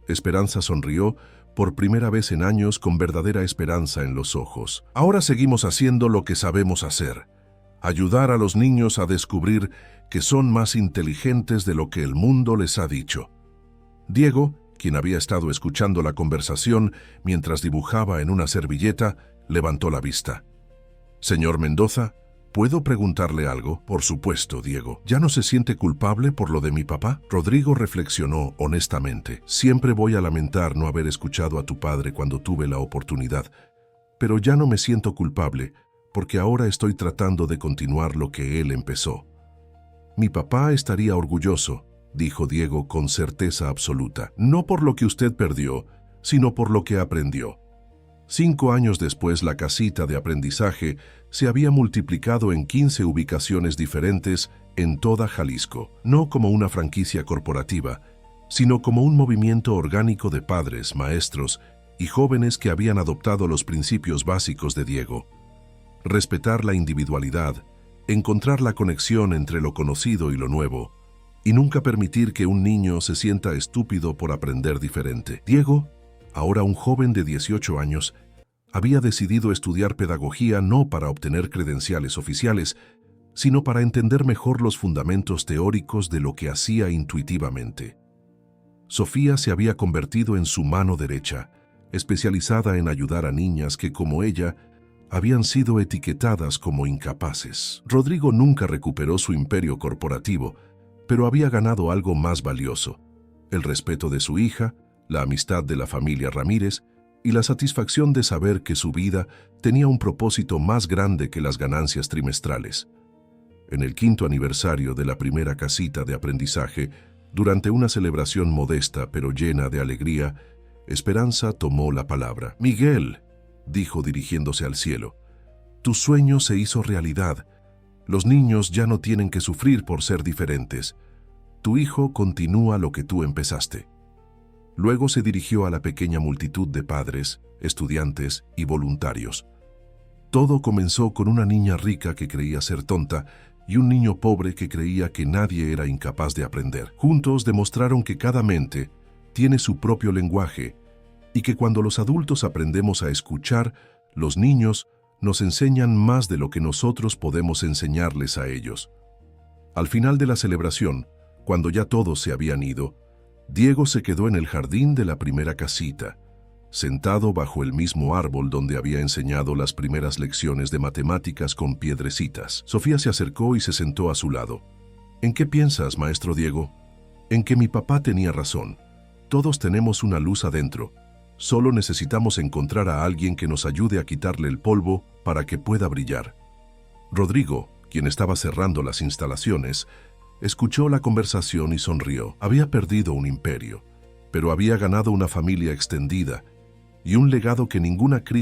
Esperanza sonrió por primera vez en años con verdadera esperanza en los ojos. Ahora seguimos haciendo lo que sabemos hacer. Ayudar a los niños a descubrir que son más inteligentes de lo que el mundo les ha dicho. Diego, quien había estado escuchando la conversación mientras dibujaba en una servilleta, levantó la vista. Señor Mendoza, ¿puedo preguntarle algo? Por supuesto, Diego. ¿Ya no se siente culpable por lo de mi papá? Rodrigo reflexionó honestamente. Siempre voy a lamentar no haber escuchado a tu padre cuando tuve la oportunidad, pero ya no me siento culpable porque ahora estoy tratando de continuar lo que él empezó. Mi papá estaría orgulloso, dijo Diego con certeza absoluta, no por lo que usted perdió, sino por lo que aprendió. 5 años después, la casita de aprendizaje se había multiplicado en 15 ubicaciones diferentes en toda Jalisco, no como una franquicia corporativa, sino como un movimiento orgánico de padres, maestros y jóvenes que habían adoptado los principios básicos de Diego. Respetar la individualidad, encontrar la conexión entre lo conocido y lo nuevo, y nunca permitir que un niño se sienta estúpido por aprender diferente. Diego, ahora un joven de 18 años, había decidido estudiar pedagogía no para obtener credenciales oficiales, sino para entender mejor los fundamentos teóricos de lo que hacía intuitivamente. Sofía se había convertido en su mano derecha, especializada en ayudar a niñas que, como ella, habían sido etiquetadas como incapaces. Rodrigo nunca recuperó su imperio corporativo, pero había ganado algo más valioso: el respeto de su hija, la amistad de la familia Ramírez y la satisfacción de saber que su vida tenía un propósito más grande que las ganancias trimestrales. En el 5º aniversario de la primera casita de aprendizaje, durante una celebración modesta pero llena de alegría, Esperanza tomó la palabra. «Miguel», dijo dirigiéndose al cielo, «tu sueño se hizo realidad. Los niños ya no tienen que sufrir por ser diferentes. Tu hijo continúa lo que tú empezaste». Luego se dirigió a la pequeña multitud de padres, estudiantes y voluntarios. Todo comenzó con una niña rica que creía ser tonta y un niño pobre que creía que nadie era incapaz de aprender. Juntos demostraron que cada mente tiene su propio lenguaje y que cuando los adultos aprendemos a escuchar, los niños nos enseñan más de lo que nosotros podemos enseñarles a ellos. Al final de la celebración, cuando ya todos se habían ido, Diego se quedó en el jardín de la primera casita, sentado bajo el mismo árbol donde había enseñado las primeras lecciones de matemáticas con piedrecitas. Sofía se acercó y se sentó a su lado. «¿En qué piensas, maestro Diego?» «En que mi papá tenía razón. Todos tenemos una luz adentro. Solo necesitamos encontrar a alguien que nos ayude a quitarle el polvo para que pueda brillar». Rodrigo, quien estaba cerrando las instalaciones, escuchó la conversación y sonrió. Había perdido un imperio, pero había ganado una familia extendida y un legado que ninguna crisis